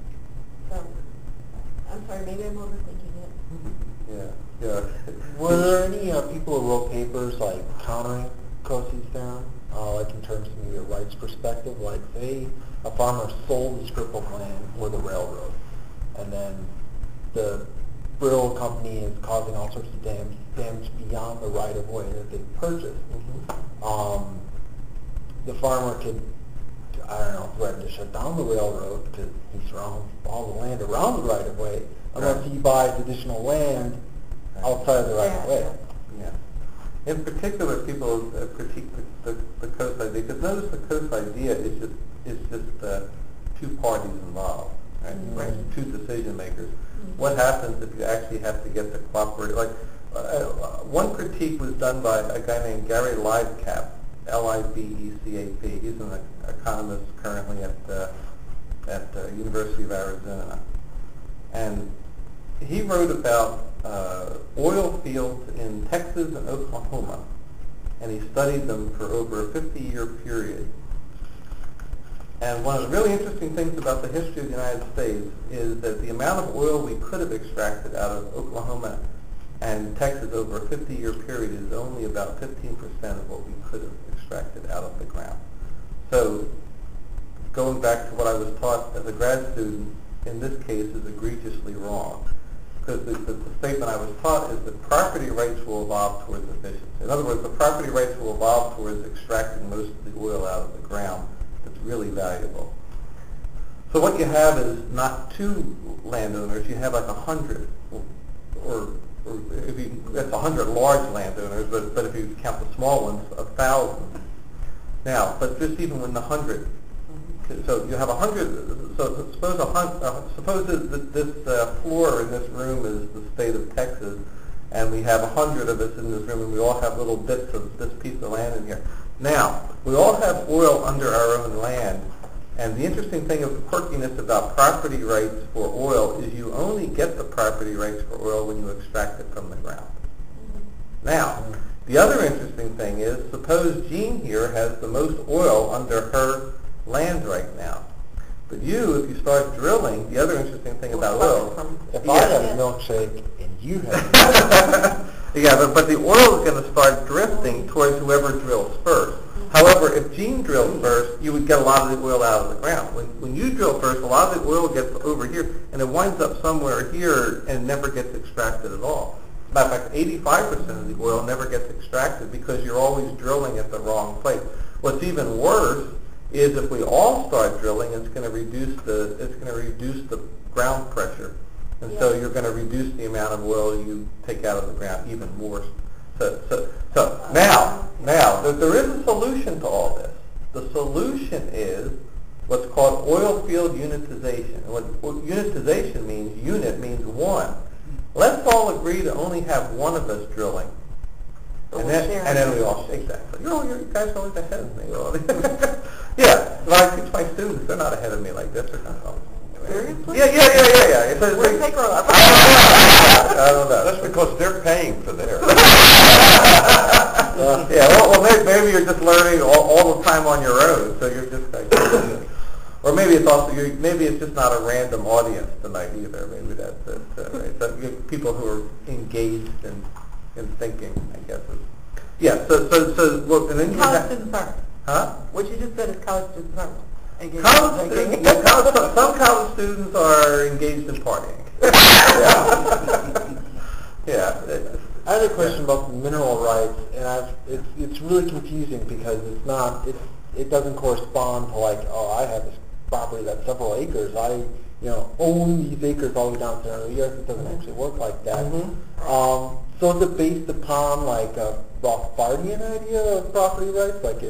So, I'm sorry, maybe I'm overthinking it. Yeah. Were there any people who wrote papers like countering Coase's theorem, like in terms of maybe a rights perspective? Like, say a farmer sold his strip of land for the railroad, and then the railroad company is causing all sorts of damage beyond the right of way that they purchased. The farmer could, I don't know, threaten to shut down the railroad because he surrounds all the land around the right of way, unless he buys additional land outside the right of way. Yeah. In particular, people critique the Coase idea, because notice the Coase idea is just two parties involved, right? Two decision makers. What happens if you actually have to get the cooperate? Like one critique was done by a guy named Gary Libecap, Libecap. He's an economist currently at the University of Arizona, and he wrote about oil fields in Texas and Oklahoma, and he studied them for over a 50-year period. And one of the really interesting things about the history of the United States is that the amount of oil we could have extracted out of Oklahoma and Texas over a 50-year period is only about 15% of what we could have extracted out of the ground. So going back to what I was taught as a grad student, in this case is egregiously wrong. Because the statement I was taught is that property rights will evolve towards efficiency. In other words, the property rights will evolve towards extracting most of the oil out of the ground that's really valuable. So what you have is not two landowners, you have like 100 or that's 100 large landowners, but if you count the small ones, 1,000. Now, but just even when the 100, so you have 100. So suppose that this floor in this room is the state of Texas, and we have 100 of us in this room, and we all have little bits of this piece of land in here. Now, we all have oil under our own land, and the interesting thing of the quirkiness about property rights for oil is you only get the property rights for oil when you extract it from the ground. Now, the other interesting thing is, suppose Jean here has the most oil under her land right now. But you, if you start drilling, the other interesting thing about oil... If I have a milkshake and you have yeah, but the oil is going to start drifting towards whoever drills first. However, if Jean drilled first, you would get a lot of the oil out of the ground. When you drill first, a lot of the oil gets over here, and it winds up somewhere here and never gets extracted at all. Matter of fact, 85% of the oil never gets extracted because you're always drilling at the wrong place. What's even worse is if we all start drilling, it's going to reduce the ground pressure, and so you're going to reduce the amount of oil you take out of the ground even more. So now there is a solution to all this. The solution is what's called oil field unitization. And what unitization means, unit means one. Let's all agree to only have one of us drilling. And then we all, exactly. You guys are always ahead of me. Yeah, well, I teach my students, they're not ahead of me like this. They're kind of, seriously? Yeah. Where did they grow up? I don't know. That's because they're paying for theirs. Yeah, well, maybe you're just learning all the time on your own, so you're just like, or maybe it's also maybe it's just not a random audience tonight either. Maybe that's it. Right? So people who are engaged in thinking, I guess. Yeah. So well, and then college students aren't. Huh? What you just said is college students aren't engaged. Some college students are engaged in partying. Yeah. I had a question about the mineral rights, and it's really confusing because it doesn't correspond to like, oh, I have this property that's several acres. I own these acres all the way down to New York. It doesn't actually work like that. Mm-hmm. So is it based upon like a Rothbardian idea of property rights? Like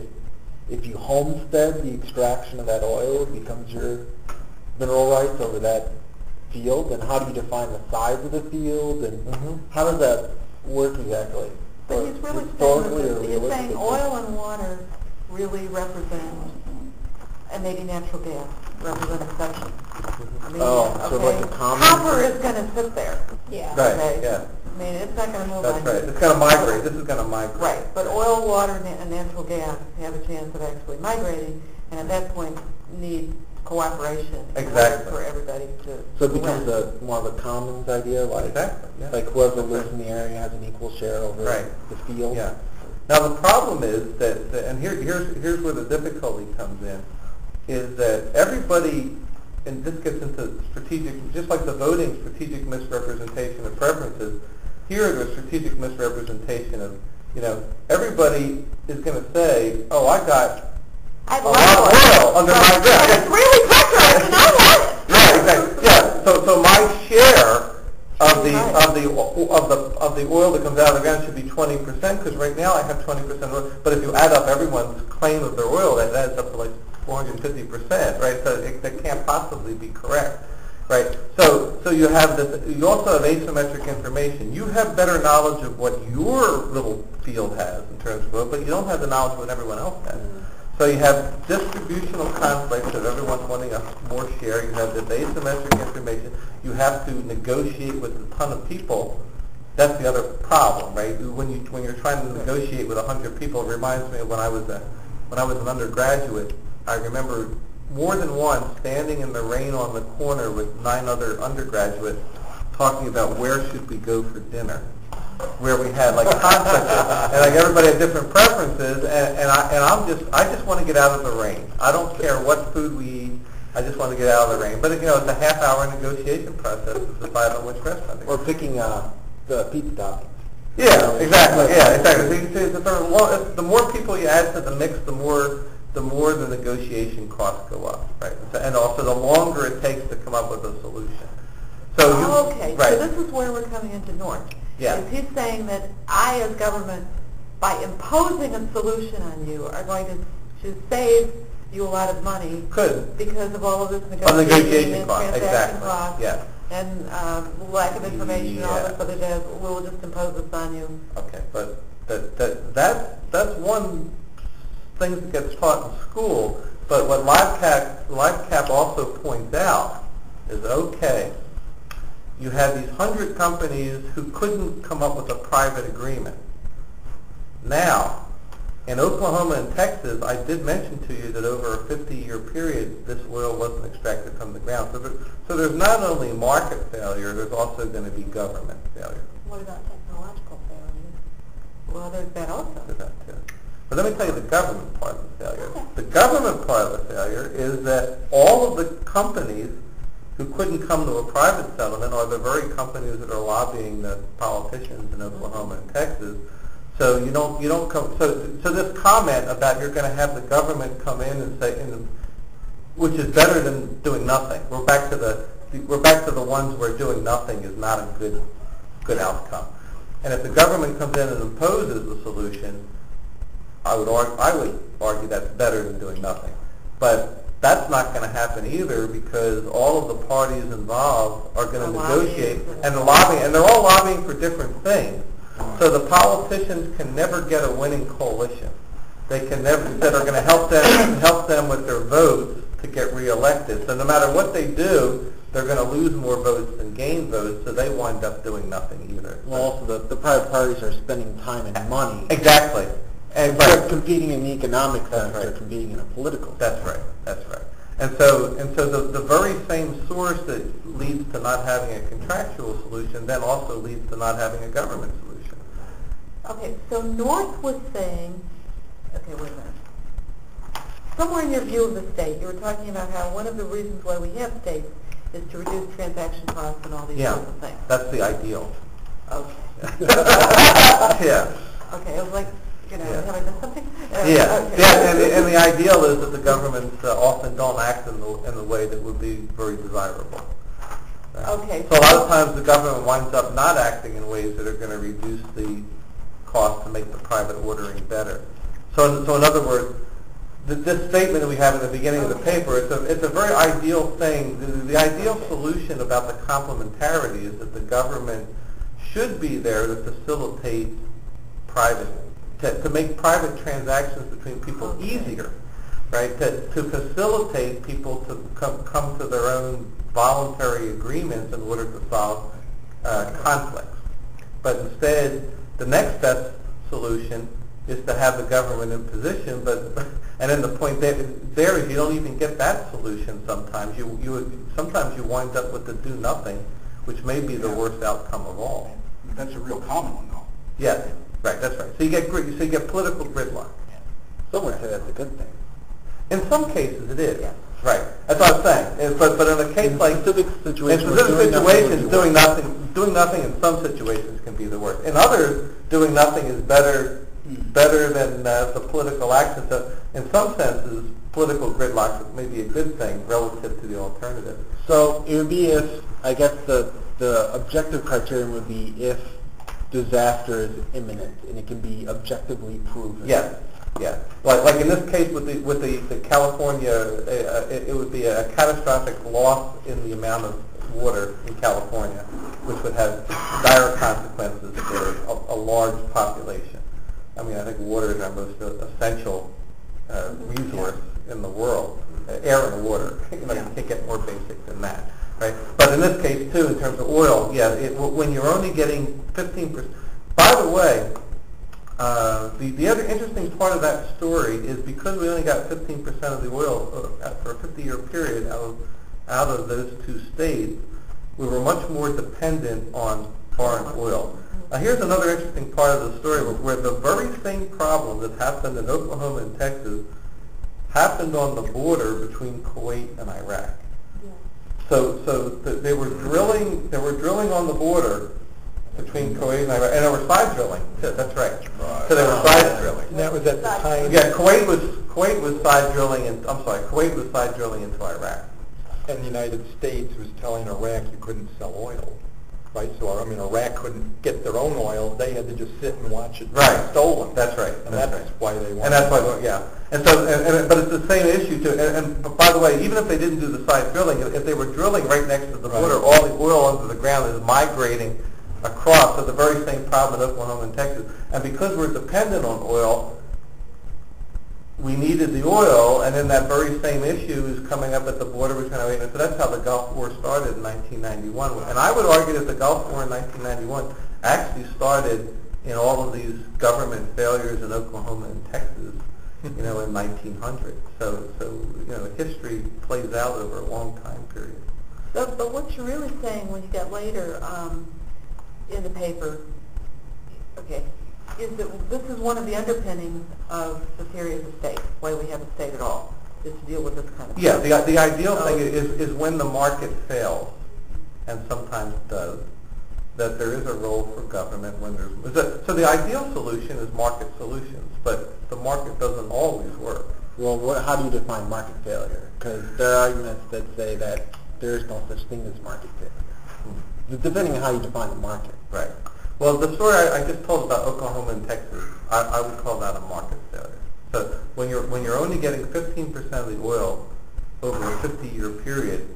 if you homestead the extraction of that oil, it becomes your mineral rights over that field, and how do you define the size of the field, and how does that work exactly? But he's really saying oil and water really represent, and maybe natural gas represent a section. I mean, so like a common... Copper is going to sit there. Yeah. Right, okay? yeah. I mean, it's not going to move That's on. right. It's going to migrate. This is going to migrate. Right. But oil, water, and natural gas have a chance of actually migrating, and at that point need cooperation for everybody to... So it becomes more of a commons idea, like like whoever lives in the area has an equal share over the field. Yeah. Now the problem is that, and here's where the difficulty comes in, is that everybody, and this gets into strategic, just like the voting strategic misrepresentation of preferences, here the strategic misrepresentation of, everybody is going to say, oh, I got a lot of oil under my ground. It's really pressurized, and I want it. Yeah, exactly. Yeah. So my share of the oil that comes out of the ground should be 20%, because right now I have 20% oil. But if you add up everyone's claim of their oil, that adds up to like 450%, right? So that can't possibly be correct, right? So you have this. You also have asymmetric information. You have better knowledge of what your little field has in terms of oil, but you don't have the knowledge of what everyone else has. So you have distributional conflicts of everyone wanting a more share. You have this asymmetric information. You have to negotiate with a ton of people. That's the other problem, right? When you're trying to negotiate with 100 people, it reminds me of when I was an undergraduate. I remember more than once standing in the rain on the corner with 9 other undergraduates talking about where should we go for dinner, where we had like conflicts, and like everybody had different preferences, and I just want to get out of the rain. I don't care what food we eat. I just want to get out of the rain. But it's a half-hour negotiation process to decide on which restaurant to go. Or picking the pizza toppings. Yeah, exactly. Yeah, exactly. The more people you add to the mix, the more the negotiation costs go up, right? And also the longer it takes to come up with a solution. So So this is where we're coming into North. Yeah. Is he's saying that I, as government, by imposing a solution on you, are going to save you a lot of money. Could. Because of all of this negotiation and cost, transaction exactly. costs. Yeah. And lack of information and all this other jazz. We'll just impose this on you. Okay, but that's one thing that gets taught in school. But what LiveCap also points out is, okay, you have these 100 companies who couldn't come up with a private agreement. Now, in Oklahoma and Texas, I did mention to you that over a 50-year period, this oil wasn't extracted from the ground. So there's not only market failure, there's also going to be government failure. What about technological failure? Well, there's that also. There's that too. But let me tell you the government part of the failure. Okay. The government part of the failure is that all of the companies who couldn't come to a private settlement are the very companies that are lobbying the politicians in Oklahoma and Texas. So you don't come. So this comment about you're going to have the government come in and say, which is better than doing nothing. We're back to the ones where doing nothing is not a good outcome. And if the government comes in and imposes a solution, I would argue that's better than doing nothing. But that's not going to happen either, because all of the parties involved are going to negotiate and they're all lobbying for different things. So the politicians can never get a winning coalition. They can never, that are going to help them with their votes to get reelected. So no matter what they do, they're going to lose more votes than gain votes, so they wind up doing nothing either. Well, also the private parties are spending time and money. Exactly. And they're competing in the economic sense, right. They're competing in a political sense. That's right. That's right. And so the very same source that leads to not having a contractual solution then also leads to not having a government solution. Okay, so North was saying, okay, wait a minute. Somewhere in your view of the state, you were talking about how one of the reasons why we have states is to reduce transaction costs and all these sorts of things. That's the ideal. Okay. Yeah. Okay, I was like, have I done something? Yeah. Okay. Yeah, and the ideal is that the governments often don't act in the way that would be very desirable. Okay. So a lot of times the government winds up not acting in ways that are going to reduce the cost to make the private ordering better. So in other words, this statement that we have in the beginning of the paper, it's a very ideal thing. The ideal solution about the complementarity is that the government should be there to facilitate to make private transactions between people easier, right? To facilitate people to come to their own voluntary agreements in order to solve conflicts. But instead, the next best solution is to have the government in position, and then the point there is you don't even get that solution sometimes. Sometimes you wind up with the do nothing, which may be the worst outcome of all. That's a real common one, though. Yes, right, that's right. So you get political gridlock. Some would say that's a good thing. In some cases it is. Yeah. Right. That's what I'm saying. But in a case like specific situations, doing nothing in some situations can be the worst. In others, doing nothing is better than the political action. So in some senses, political gridlock may be a good thing relative to the alternative. So it would be if, I guess the objective criterion would be if disaster is imminent and it can be objectively proven. Yes. Yeah, like in this case with the California, it would be a catastrophic loss in the amount of water in California, which would have dire consequences for a large population. I mean, I think water is our most essential resource in the world. Air and water. You can't get more basic than that, right? But in this case too, in terms of oil, when you're only getting 15%. By the way. The other interesting part of that story is because we only got 15% of the oil for a 50-year period out of those two states, we were much more dependent on foreign oil. Now here's another interesting part of the story where the very same problem that happened in Oklahoma and Texas happened on the border between Kuwait and Iraq. So they were drilling on the border between Kuwait and Iraq, and there were side drilling. That's right. So they were side drilling. And that was at the time. Yeah, Kuwait was side drilling, Kuwait was side drilling into Iraq. And the United States was telling Iraq you couldn't sell oil. right? So, I mean, Iraq couldn't get their own oil. They had to just sit and watch it stolen. That's right. And that's why they wanted And that's why, yeah. And so, but it's the same issue too. And by the way, even if they didn't do the side drilling, if they were drilling right next to the border, all the oil under the ground is migrating across. So the very same problem in Oklahoma and Texas. And because we're dependent on oil, we needed the oil, and then that very same issue is coming up at the border between Iraq and so that's how the Gulf War started in 1991. And I would argue that the Gulf War in 1991 actually started in all of these government failures in Oklahoma and Texas, in 1900. So history plays out over a long time period. But what you're really saying when you get later in the paper, okay, is that this is one of the underpinnings of the theory of the state, why we have a state at all, is to deal with this kind of Yeah, the ideal thing is when the market fails, and sometimes does, that there is a role for government when there's... So the ideal solution is market solutions, but the market doesn't always work. Well, how do you define market failure? Because there are arguments that say that there is no such thing as market failure, depending on how you define the market. Right. Well, the story I just told about Oklahoma and Texas, I would call that a market failure. So when you're only getting 15% of the oil over a 50-year period,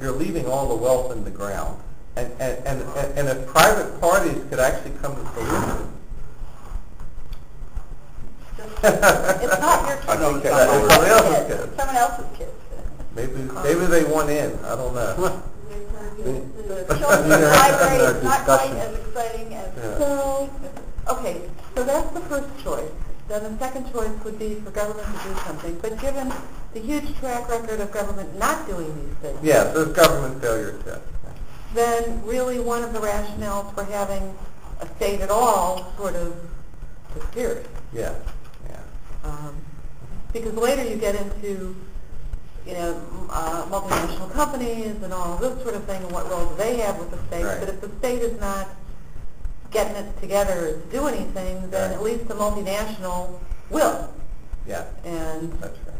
you're leaving all the wealth in the ground. And if private parties could actually come to solutions. It's not your kids. It's somebody else's kids. Someone else's kids. Maybe they want in. I don't know. The children's library is not quite as exciting as... So, okay, so that's the first choice. Then the second choice would be for government to do something. But given the huge track record of government not doing these things... Yes, there's government failure too. Then really one of the rationales for having a state at all sort of disappears. Yeah. Because later you get into... multinational companies and all this sort of thing, and what role do they have with the state? Right. But if the state is not getting it together to do anything, then at least the multinational will. Yeah. And that's right.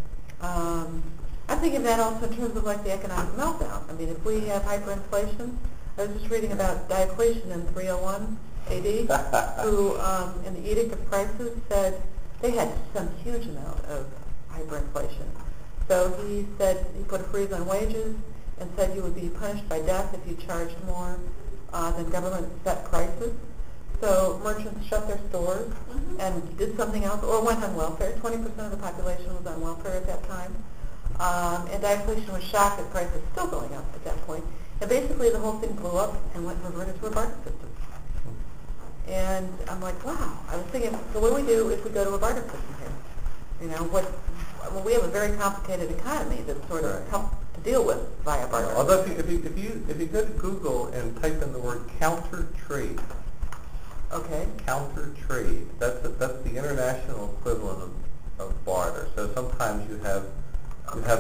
I'm thinking of that also in terms of like the economic meltdown. I mean, if we have hyperinflation, I was just reading about Diocletian in 301 AD, who in the Edict of Prices said they had some huge amount of hyperinflation. So he said he put a freeze on wages and said you would be punished by death if you charged more than government set prices. So merchants shut their stores and did something else, or went on welfare. 20% of the population was on welfare at that time. And Diocletian was shocked that prices were still going up at that point. And basically the whole thing blew up and went reverted to a barter system. And I'm like, wow. I was thinking, so what do we do if we go to a barter system here? Well, we have a very complicated economy that's sort of tough to deal with via barter. Although if you go to Google and type in the word counter trade, counter trade, that's the international equivalent of barter. So sometimes you have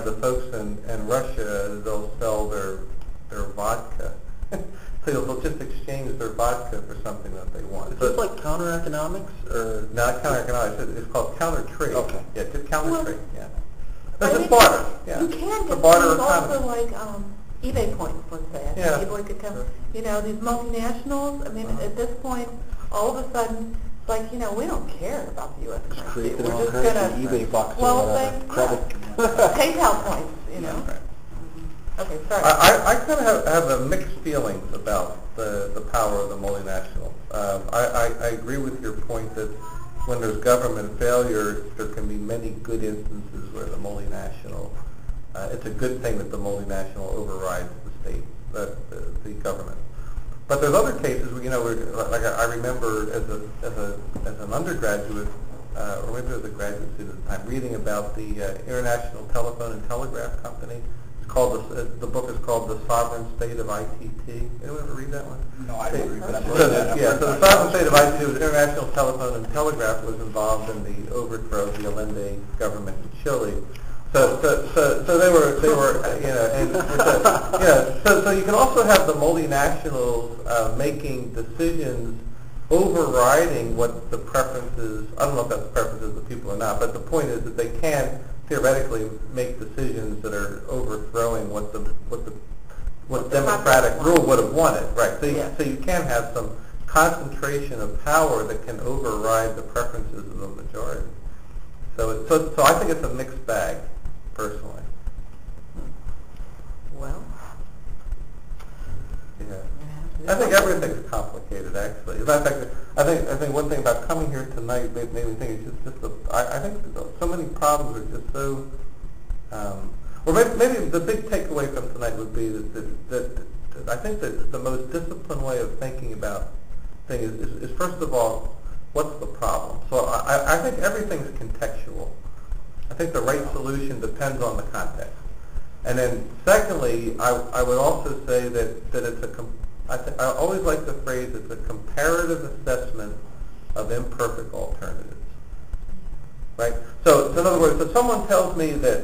the folks in Russia, they'll sell their vodka. So they'll just exchange their vodka for something that they want. Is this like counter economics or? Not counter economics. It's called counter trade. Okay. Yeah, just counter trade. Yeah. I That's mean, just barter. Yeah. You can get barter things economy. also like eBay points, let's say. I think people could come, these multinationals, I mean, at this point, all of a sudden, it's like, we don't care about the U.S. Just currency. create their We're own just going currency, to, eBay bucks or well, whatever, credit. PayPal points, Right. Okay, sorry. I kind of have a mixed feelings about the power of the multinational. I agree with your point that when there's government failure, there can be many good instances where the multinational, it's a good thing that the multinational overrides the state, the government. But there's other cases where, like I remember as an undergraduate, or maybe as a graduate student at the time, reading about the International Telephone and Telegraph Company. It's called the book is called The Sovereign State of ITT. Anyone ever read that one? No, I didn't read that. So the Sovereign State of ITT was International Telephone and Telegraph was involved in the overthrow of the Allende government in Chile. So they were so you can also have the multinationals making decisions overriding what the preferences. I don't know if that's the preferences of the people or not, but the point is that they can theoretically make decisions that are overthrowing what the what democratic rule would have wanted, right? So Yeah. so you can have some concentration of power that can override the preferences of the majority. So I think it's a mixed bag, personally. Well, Yeah. I think everything's complicated, actually. As a matter of fact, I think one thing about coming here tonight made me think it's I think so many problems are just so. Or maybe the big takeaway from tonight would be that I think that the most disciplined way of thinking about things is first of all, what's the problem? So I think everything's contextual. I think the right solution depends on the context. And then secondly, I would also say that it's I always like the phrase, it's a comparative assessment of imperfect alternatives. Right? So in other words, if someone tells me that,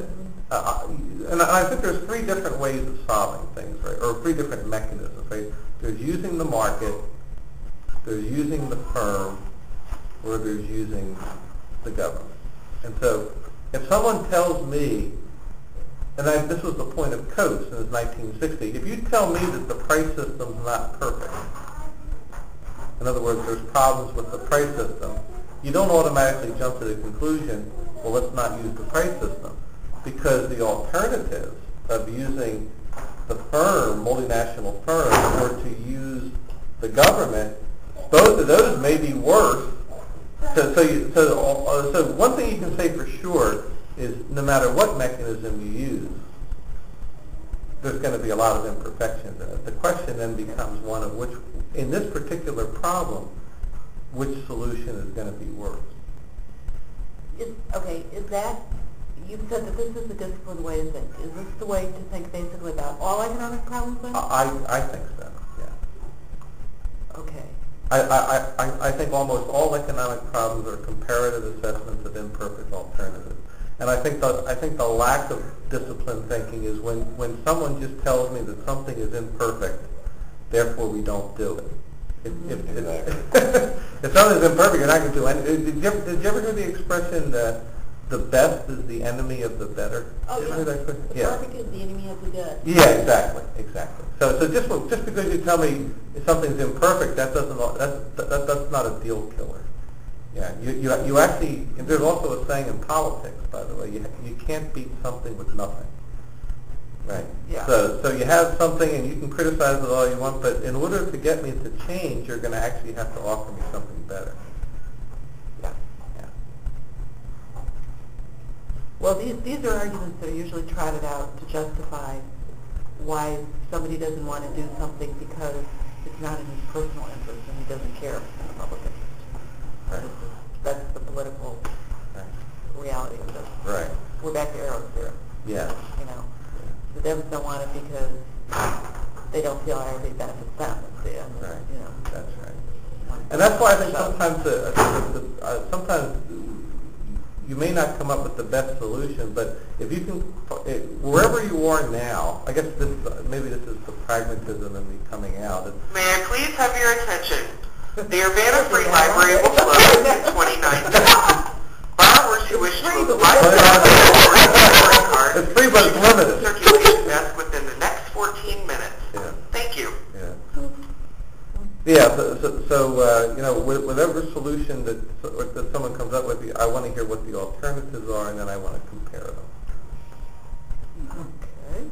and I think there's three different ways of solving things, right? Or three different mechanisms, right? There's using the market, there's using the firm, or there's using the government. And so if someone tells me, and this was the point of Coase in 1960, if you tell me that the price system's not perfect, in other words, there's problems with the price system, you don't automatically jump to the conclusion, well, let's not use the price system, because the alternatives of using the firm, multinational firm, or to use the government, both of those may be worse. So one thing you can say for sure is no matter what mechanism you use, there's going to be a lot of imperfections in it. The question then becomes one of which, in this particular problem, which solution is going to be worse. Is that, you've said that this is a disciplined way to think. Is this the way to think basically about all economic problems then? I think so, yeah. Okay. I think almost all economic problems are comparative assessments of imperfect alternatives. And I think the lack of disciplined thinking is when someone just tells me that something is imperfect, therefore we don't do it. If something's imperfect, you're not going to do anything. Did you ever hear the expression, the best is the enemy of the better? Oh, yeah. The perfect is the enemy of the good. Yeah, exactly. So just because you tell me something's imperfect, that's not a deal killer. Yeah, you actually, there's also a saying in politics, by the way, you can't beat something with nothing. Right. Yeah. So you have something and you can criticize it all you want, but in order to get me to change, you're going to actually have to offer me something better. Yeah. Well, these are arguments that are usually trotted out to justify why somebody doesn't want to do something because it's not in his personal interest and he doesn't care in the public interest. Right. That's the political reality of this. Right. We're back to Arrow's theorem. Yeah. You know, the Dems don't want it because they don't feel it benefits them. Right. You know. That's right. And that's why I think sometimes you may not come up with the best solution, but if you can, wherever you are now, I guess maybe this is the pragmatism in me coming out. May I please have your attention? The Urbana Free Library will close in 29 minutes. Borrowers who wish to apply for library card It's free, but it's limited. circulation desk within the next 14 minutes. Yeah. Thank you. Yeah. So you know, whatever solution that someone comes up with, I want to hear what the alternatives are, and then I want to compare them. Okay.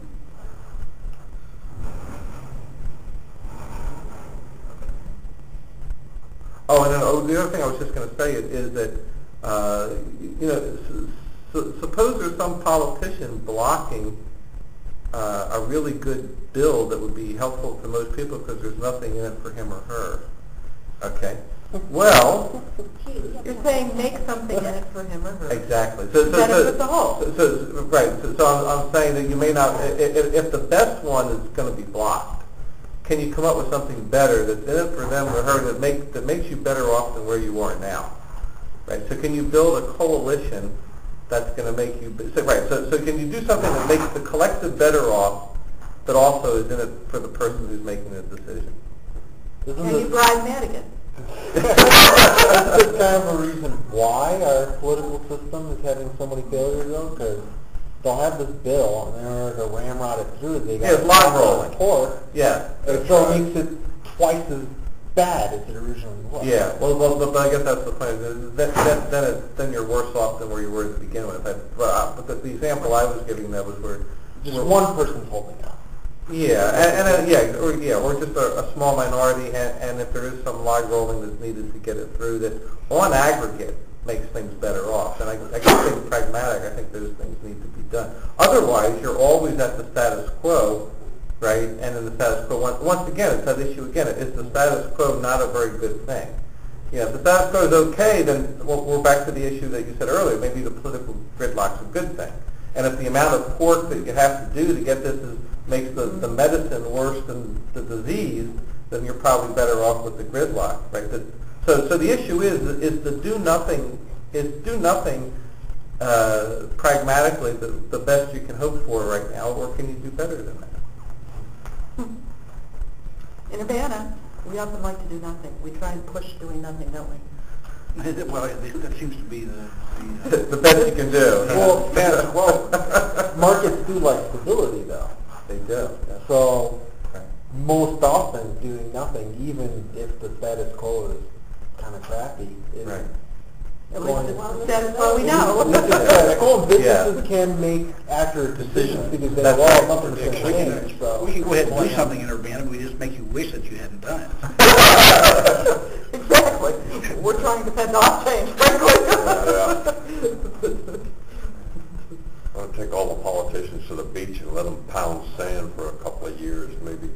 Oh, and then the other thing I was just going to say is that you know, suppose there's some politician blocking a really good bill that would be helpful to most people because there's nothing in it for him or her. Okay. Well, You're saying make something in it for him or her. exactly. Benefit the whole. Right. So I'm saying that you may not, if the best one is going to be blocked, can you come up with something better that's in it for them or her that makes you better off than where you are now? Right. So can you build a coalition that's going to make you right? So can you do something that makes the collective better off, but also is in it for the person who's making the decision? Can you bribe Madigan? That's kind of a reason why our political system is having so many failures, though, because they'll have this bill, and then in order to ramrod it through, they got it's log rolling. Pork. Yeah. So it makes it twice as bad as it originally was. Yeah. Well, but I guess that's the point. Then you're worse off than where you were to begin with. But the example I was giving that was where just one person's holding out. Yeah, or just a small minority, and if there is some log rolling that's needed to get it through, that on aggregate makes things better off. And I guess being pragmatic, I think those things need to be done. Otherwise, you're always at the status quo, right? And in the status quo, once again, it's that issue again. Is the status quo not a very good thing? Yeah, if the status quo is okay, then we're back to the issue that you said earlier. Maybe the political gridlock's a good thing. And if the amount of pork that you have to do to get this makes the medicine worse than the disease, then you're probably better off with the gridlock, right? So the issue is to do nothing. Pragmatically the best you can hope for right now, or can you do better than that? In Urbana, we often like to do nothing. We try and push doing nothing, don't we? Well, that seems to be the best you can do. Well, markets do like stability, though. They do. So most often doing nothing, even if the status quo is kind of crappy, is right. At least the status quo we know. Businesses can make accurate decisions because they know nothing's going to change. So we can go ahead and do something in Urbana. We just make you wish that you hadn't done it. Exactly. We're trying to fend off change, frankly. I would take all the politicians to the beach and let them pound sand for a couple of years. Maybe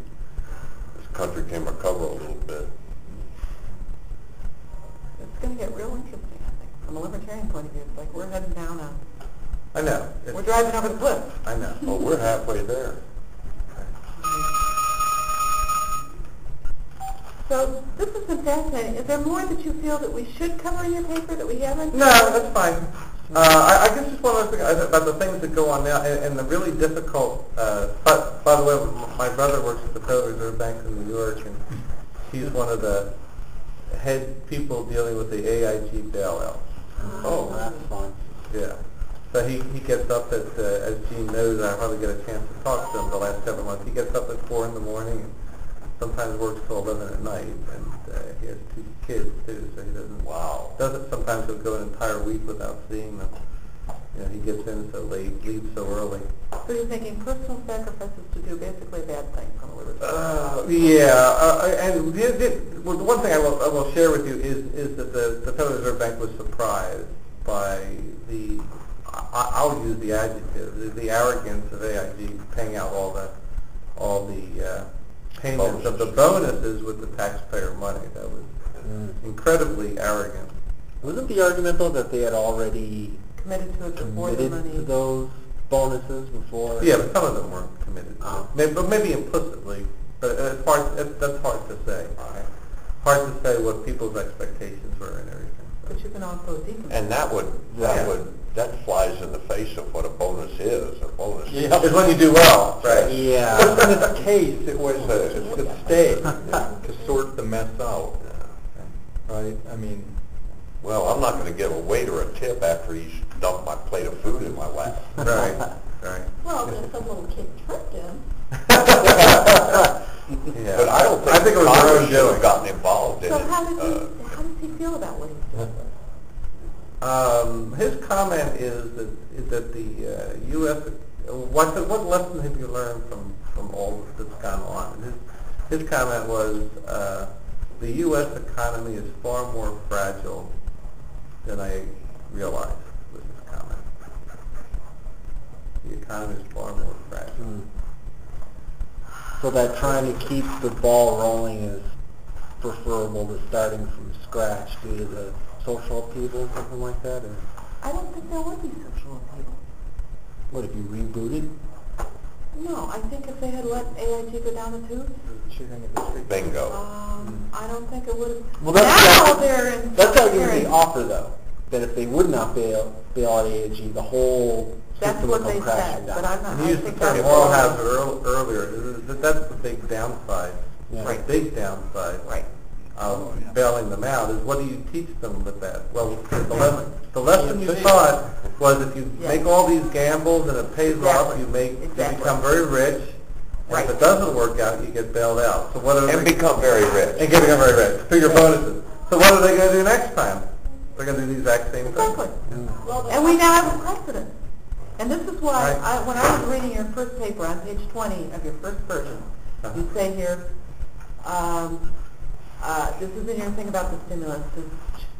this country can recover a little bit. It's going to get real interesting, I think, from a libertarian point of view. It's like we're heading down I know. we're driving over the cliff. I know. Well, we're halfway there. So this has been fascinating. Is there more that you feel that we should cover in your paper that we haven't? No, that's fine. I guess just one other thing about the things that go on now, and the really difficult. By the way, my brother works at the Federal Reserve Bank in New York, and he's one of the head people dealing with the AIG bailout. oh, that's fun. Yeah. So he gets up at, as Gene knows, I hardly get a chance to talk to him the last several months. He gets up at 4 in the morning and sometimes works till 11 at night, and he has 2 kids too, so he doesn't. Wow. Doesn't sometimes he'll go an entire week without seeing them. You know, he gets in so late, leaves so early. So you're making personal sacrifices to do basically a bad thing from a libertarian. And the one thing I will share with you is that the Federal Reserve Bank was surprised by I'll use the adjective, the arrogance of AIG paying out all the payments of the bonuses with the taxpayer money. That was incredibly arrogant. Wasn't the argument, though, that they had already Committed to it before the committed money. to those bonuses before? Yeah, but some of them weren't committed to it. But maybe implicitly. But that's hard to say. Hard to say what people's expectations were and everything. But you can also decommit. And that flies in the face of what a bonus is. A bonus is when you do well, right? Yeah. But in this case, it was to stay, to sort the mess out, right? I mean, well, I'm not going to give a waiter a tip after he's dumped my plate of food in my lap. Right. Well, if some little kid tricked him. Yeah. But I don't think, I think it was Congress their own should have doing. gotten involved in So it. how does he feel about what he said? His comment is that the U.S. What lesson have you learned from all that's gone on? His comment was the U.S. economy is far more fragile than I realized. Was his comment. The economy is far more fragile. So that trying to keep the ball rolling is preferable to starting from scratch due to the social upheaval, something like that? Or I don't think there would be social upheaval. what, if you rebooted? No, I think if they had let AIG go down the tubes, Bingo. I don't think it would have. Well, That's arguably the offer, though. That if they would not bail out AIG, the whole That's system what would they come crashing said, down. but I'm not. He I used the think term that's moral what- hazard earlier. That's the big downside. Yeah. Right. Big downside. Right. Bailing them out is what do you teach them with that? Well, the lesson you taught was if you make all these gambles and it pays off, you become very rich. And if it doesn't work out, you get bailed out. So what are And become very rich. And become very rich through your bonuses. So what are they going to do next time? They're going to do the exact same thing. Exactly. And we now have a precedent. And this is why, when I was reading your first paper on page 20 of your first version, you say here, this is in your thing about the stimulus,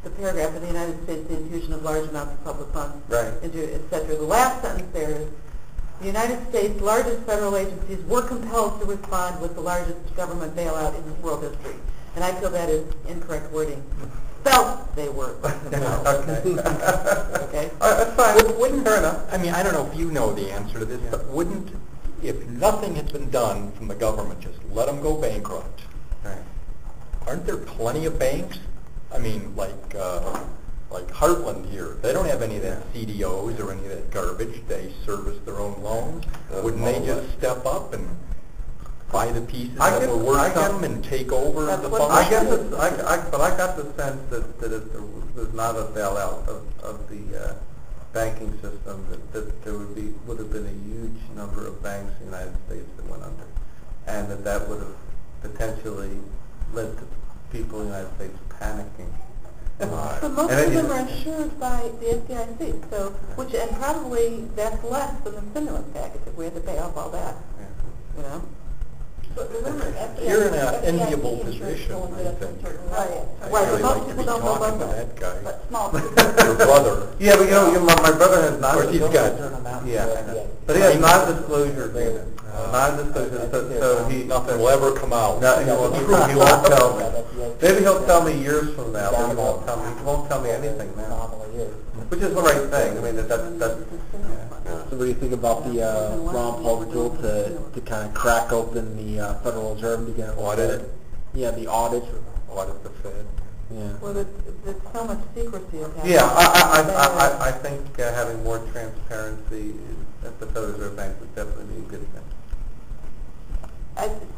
the paragraph in the United States, the infusion of large amounts of public funds, into et cetera. The last sentence there is, the United States' largest federal agencies were compelled to respond with the largest government bailout in world history. And I feel that is incorrect wording. Felt they were. Okay. That's fine. Fair enough. I mean, I don't know if you know the answer to this, but if nothing had been done from the government, just let them go bankrupt, aren't there plenty of banks? I mean, like Heartland here, they don't have any of that CDOs or any of that garbage. They service their own loans. Wouldn't they just step up and buy the pieces that were worth something and take over the function? I guess but I got the sense that if there was not a bailout of the banking system, that there would have been a huge number of banks in the United States that went under, and that would have potentially led to people in the United States panicking. But most of them are insured by the FDIC, so and probably that's less than the stimulus package if we had to pay off all that. You know. But remember, You're in an enviable position, I think. Right. I'd really Most like to be people don't know talking to about that guy. But small Your brother. Yeah, but my brother has Of course, he's got but he has non-disclosure agreement. Non-disclosure, so nothing will ever come out. No, he won't tell me. Maybe he'll tell me years from now, but he won't tell me anything now. Which is the right thing. I mean, that's So what do you think about the Ron Paul's bill to kind of crack open the Federal Reserve to get Audit? Yeah, the audit. Audit the Fed. Yeah. Well, there's so much secrecy of that. Yeah, I think having more transparency at the Federal Reserve Bank would definitely be a good thing.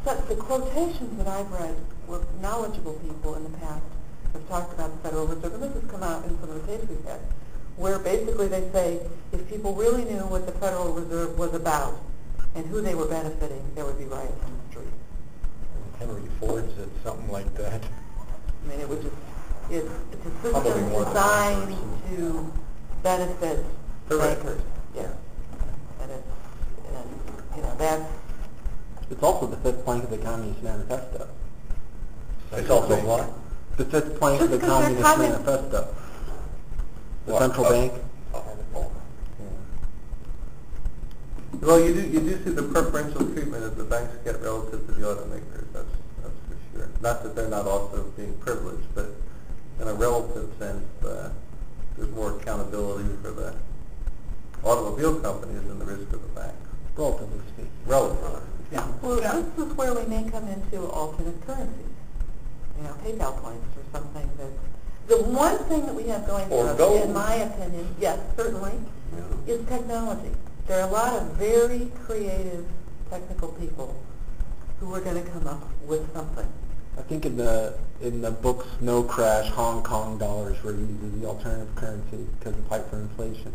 The quotations that I've read were knowledgeable people in the past have talked about the Federal Reserve, and this has come out in some of the tapes we've had, where basically they say if people really knew what the Federal Reserve was about and who they were benefiting, there would be riots on the street. Henry Ford said something like that. I mean, it's a system designed to benefit bankers. Yeah. And that's... It's also the fifth plank of the Communist Manifesto. It's also what? The fifth plank of the Communist Manifesto. The central bank. Well, you do see the preferential treatment that the banks get relative to the automakers. That's for sure. Not that they're not also being privileged, but in a relative sense, there's more accountability for the automobile companies than there is for the banks. Relatively speaking. Relatively. Yeah. Well, this is where we may come into alternate currencies. PayPal points or something that's... The one thing that we have going for us, in my opinion, yes, certainly, is technology. There are a lot of very creative technical people who are going to come up with something. I think in the book Snow Crash, Hong Kong dollars were used as the alternative currency because of hyperinflation,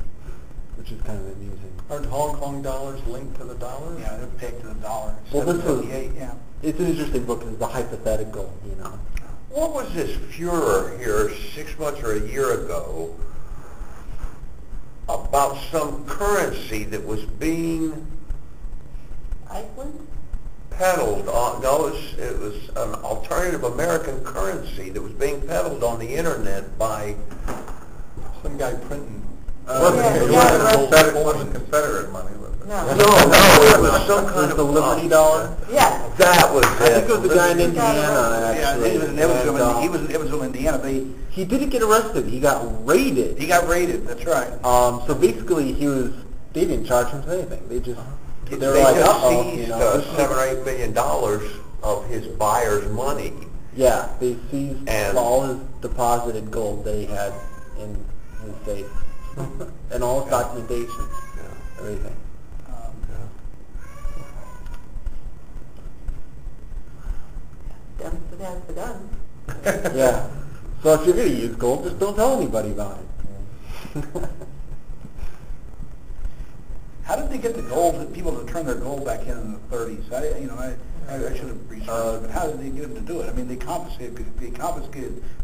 which is kind of amusing. Aren't Hong Kong dollars linked to the dollar? Yeah, they're pegged to the dollar. Well, this was, It's an interesting book because it's a hypothetical, What was this furor here 6 months or a year ago about some currency that was being Iceland? peddled on? No, it was an alternative American currency that was being peddled on the internet by some guy printing. It wasn't Confederate money, was it? No. No, it was some kind of the Liberty dollar. Yes. That was it. I think it was the guy in Indiana, actually. He was in Evansville, Indiana. He didn't get arrested. He got raided. That's right. So basically, they didn't charge him for anything. They just Seized $7 or $8 million of his buyer's money. Yeah, they seized all his deposited gold they had in his safe. And all his documentation. Everything. Guns that has the guns. Yeah. So if you're going to use gold, just don't tell anybody about it. How did they get the gold, people to turn their gold back in the 30s? I should have researched it, but how did they get them to do it? I mean, they confiscated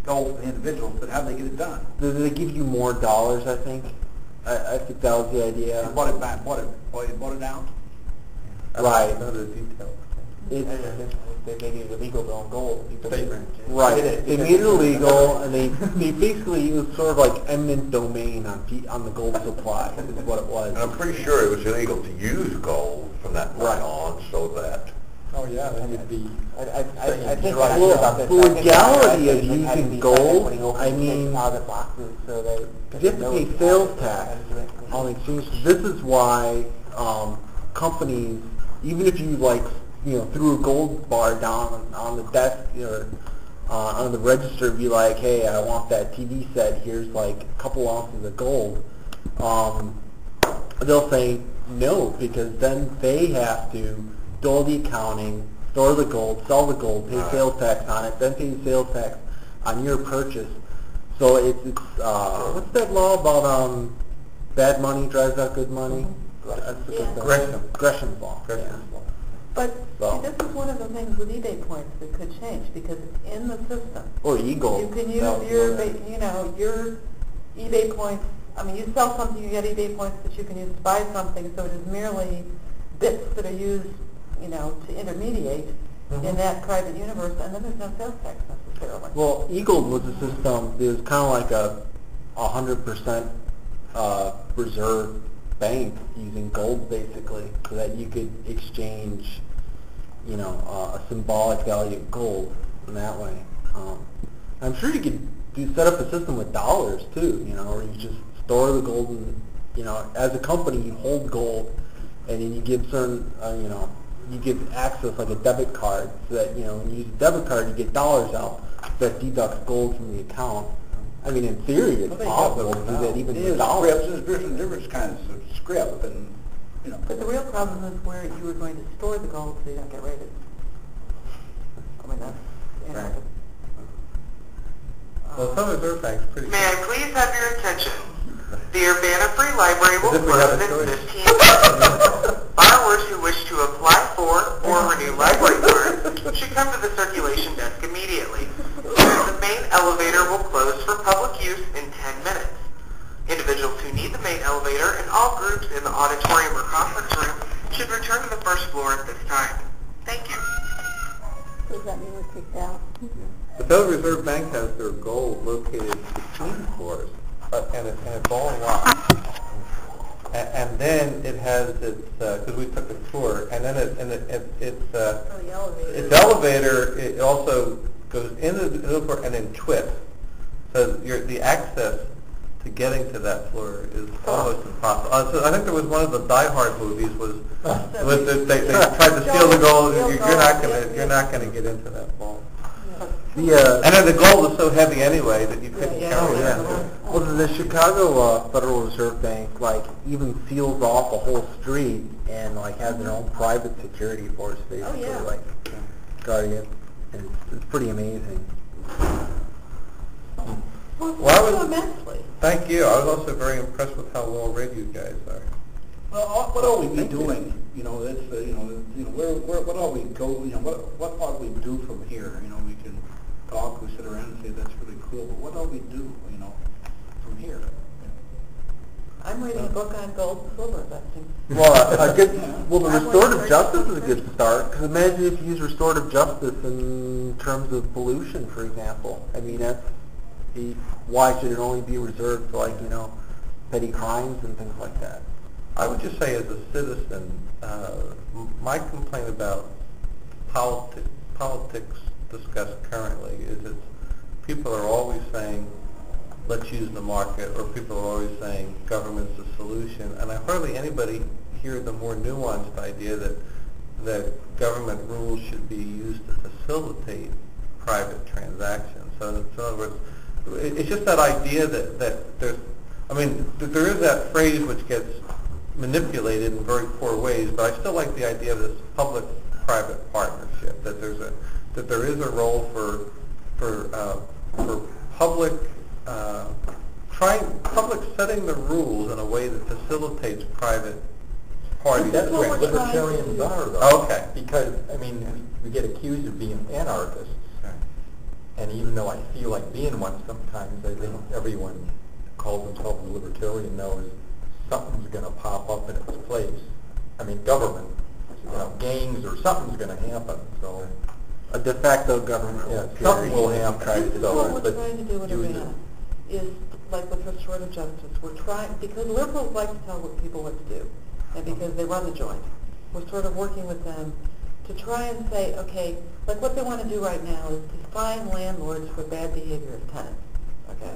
gold from the individuals, but how did they get it done? Did they give you more dollars, I think? I think that was the idea. They bought it back, bought it out? Right. I don't know the details. They made it illegal to own gold. Right. They made it illegal, and they basically, it was sort of like eminent domain on the gold supply, is what it was. And I'm pretty sure it was illegal to use gold from that point on, so that... Oh, yeah, then you'd be... I think the legality of using gold, I mean, you have to pay sales tax on exchange. This is why companies, even if you threw a gold bar down on the desk or on the register, be like, hey, I want that TV set, here's like a couple ounces of gold, they'll say no, because then they have to do all the accounting, store the gold, sell the gold, pay sales tax on it, then pay sales tax on your purchase. So it's what's that law about bad money drives out good money? Gresham's law. But see, this is one of the things with eBay points that could change, because it's in the system. Or Eagle. You can use your eBay points. I mean, you sell something, you get eBay points that you can use to buy something. So it is merely bits that are used, to intermediate in that private universe, and then there's no sales tax necessarily. Well, Eagle was a system. It was kind of like a 100% reserve bank using gold, basically, so that you could exchange, a symbolic value of gold in that way. I'm sure you could set up a system with dollars too, where you just store the gold, and as a company you hold gold, and then you give certain, you give access like a debit card, so that when you use a debit card you get dollars out that deducts gold from the account. I mean, in theory, it's possible to do that even with dollars. There's different kinds of script, and But the real problem is where you were going to store the gold so you don't get raided. I mean, that's Well, some reserve banks pretty. May I please have your attention? The Urbana Free Library will close in 15 minutes. Borrowers who wish to apply for or renew library cards should come to the circulation desk immediately. The main elevator will close for public use in 10 minutes. Individuals who need the main elevator and all groups in the auditorium or conference room should return to the first floor at this time. Thank you. Does that mean we're kicked out? The Federal Reserve Bank has their gold located between floors, and it's all locked. And then it has its, because we took a tour, and then its elevator, it also goes into the floor and then twists. So the access to getting to that floor is almost impossible. So I think there was one of the Die Hard movies was they tried to steal the gold. You're not going to get into that vault. And then the gold is so heavy anyway that you couldn't carry it. Well, the Chicago Federal Reserve Bank even seals off a whole street and has their own private security force, basically, guarding it. And it's pretty amazing. Immensely. Thank you. I was also very impressed with how well read you guys are. Well, what ought we be doing? What ought we go? What ought we do from here? We can talk, we sit around and say that's really cool, but what ought we do? From here. I'm reading a book on gold and silver investing. Well, the restorative justice is a good start, because imagine if you use restorative justice in terms of pollution, for example. I mean, why should it only be reserved for petty crimes and things like that? I would just say, as a citizen, my complaint about politics discussed currently is that people are always saying, let's use the market, or people are always saying government's the solution, and I hardly anybody hear the more nuanced idea that government rules should be used to facilitate private transactions. So in other words, it's just that idea that there's, there is that phrase which gets manipulated in very poor ways, but I still like the idea of this public-private partnership, that there is a role for public setting the rules in a way that facilitates private parties This is what swing. we're trying to Libertarians do. are, though. Oh, okay. Because, I mean, we get accused of being anarchists. And even though I feel like being one sometimes, I think everyone who calls themselves a libertarian knows something's going to pop up in its place. I mean, government, gangs or something's going to happen. So A de facto government. yeah, something will happen. This is So what we're let's trying to do in use it. Urbana, is like with restorative justice. We're trying, because liberals like to tell people what to do, and because they run the joint, we're sort of working with them to try and say, okay, like what they want to do right now is to fine landlords for bad behavior of tenants, okay,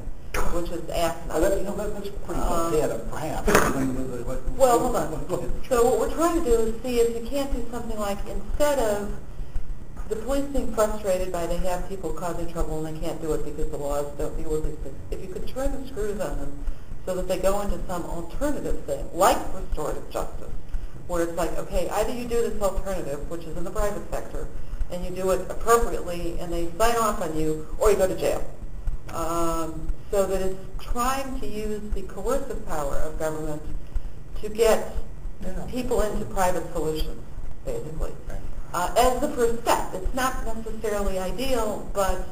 which is asinine. That's pretty pathetic, perhaps. Well, hold on. So what we're trying to do is see if you can't do something like, instead of the police being frustrated by they have people causing trouble and they can't do it because the laws don't deal with these things, if you could turn the screws on them so that they go into some alternative thing, like restorative justice, where it's like, okay, either you do this alternative, which is in the private sector, and you do it appropriately and they sign off on you, or you go to jail. So that it's trying to use the coercive power of government to get people into private solutions, basically. As the first step. It's not necessarily ideal, but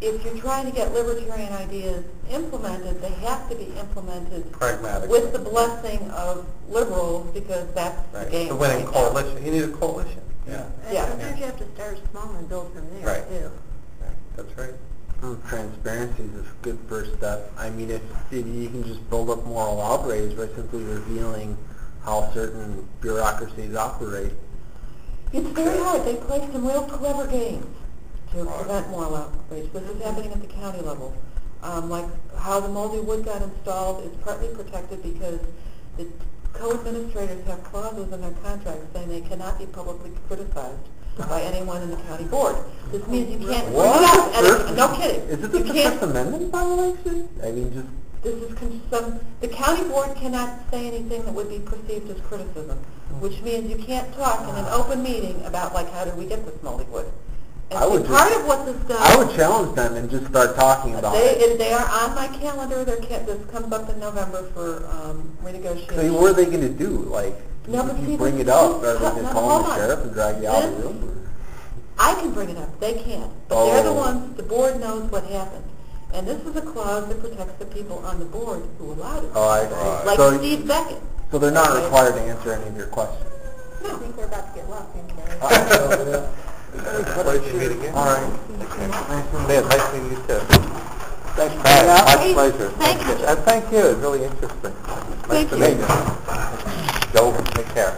if you're trying to get libertarian ideas implemented, they have to be implemented Pragmatically. with the blessing of liberals, because that's the game. The winning right now. coalition. You need a coalition. Yeah. Yeah. Sometimes you have to start small and build from there, Right. too. That's right. Transparency is a good first step. I mean, if you can just build up moral outrage by simply revealing how certain bureaucracies operate. It's very hard. They play some real clever games to prevent moral outrage. This is happening at the county level. Like how the moldy wood got installed is partly protected because the co-administrators have clauses in their contracts saying they cannot be publicly criticized by anyone in the county board. This means you can't bring it up. And no kidding. Is it You the can't- First Amendment violation? I mean, just... This is the county board cannot say anything that would be perceived as criticism, which means you can't talk in an open meeting about, like, how did we get this moldy wood. And I would see, part just- of what this does... I would challenge them and just start talking about it. If they are on my calendar, this comes up in November for renegotiation. So what are they going to do? Like, No, but if see, you bring this- it up, this- are they going to no, call hold the on. sheriff and drag you out of the This- room? I can bring it up. They can't. But they're the Oh. ones, the board knows what happened. And this is a clause that protects the people on the board who allowed it. Oh, I see. Like So- Steve Beckett. So they're not Okay. required to answer any of your questions? I think we're about to get lost in today. Pleasure to meet again. All right. Liz, nice meeting you too. Thanks for Matt, coming out. my pleasure. Thank you. And thank you. It's really interesting. Nice Thank to you. meet you. Go over. Take care.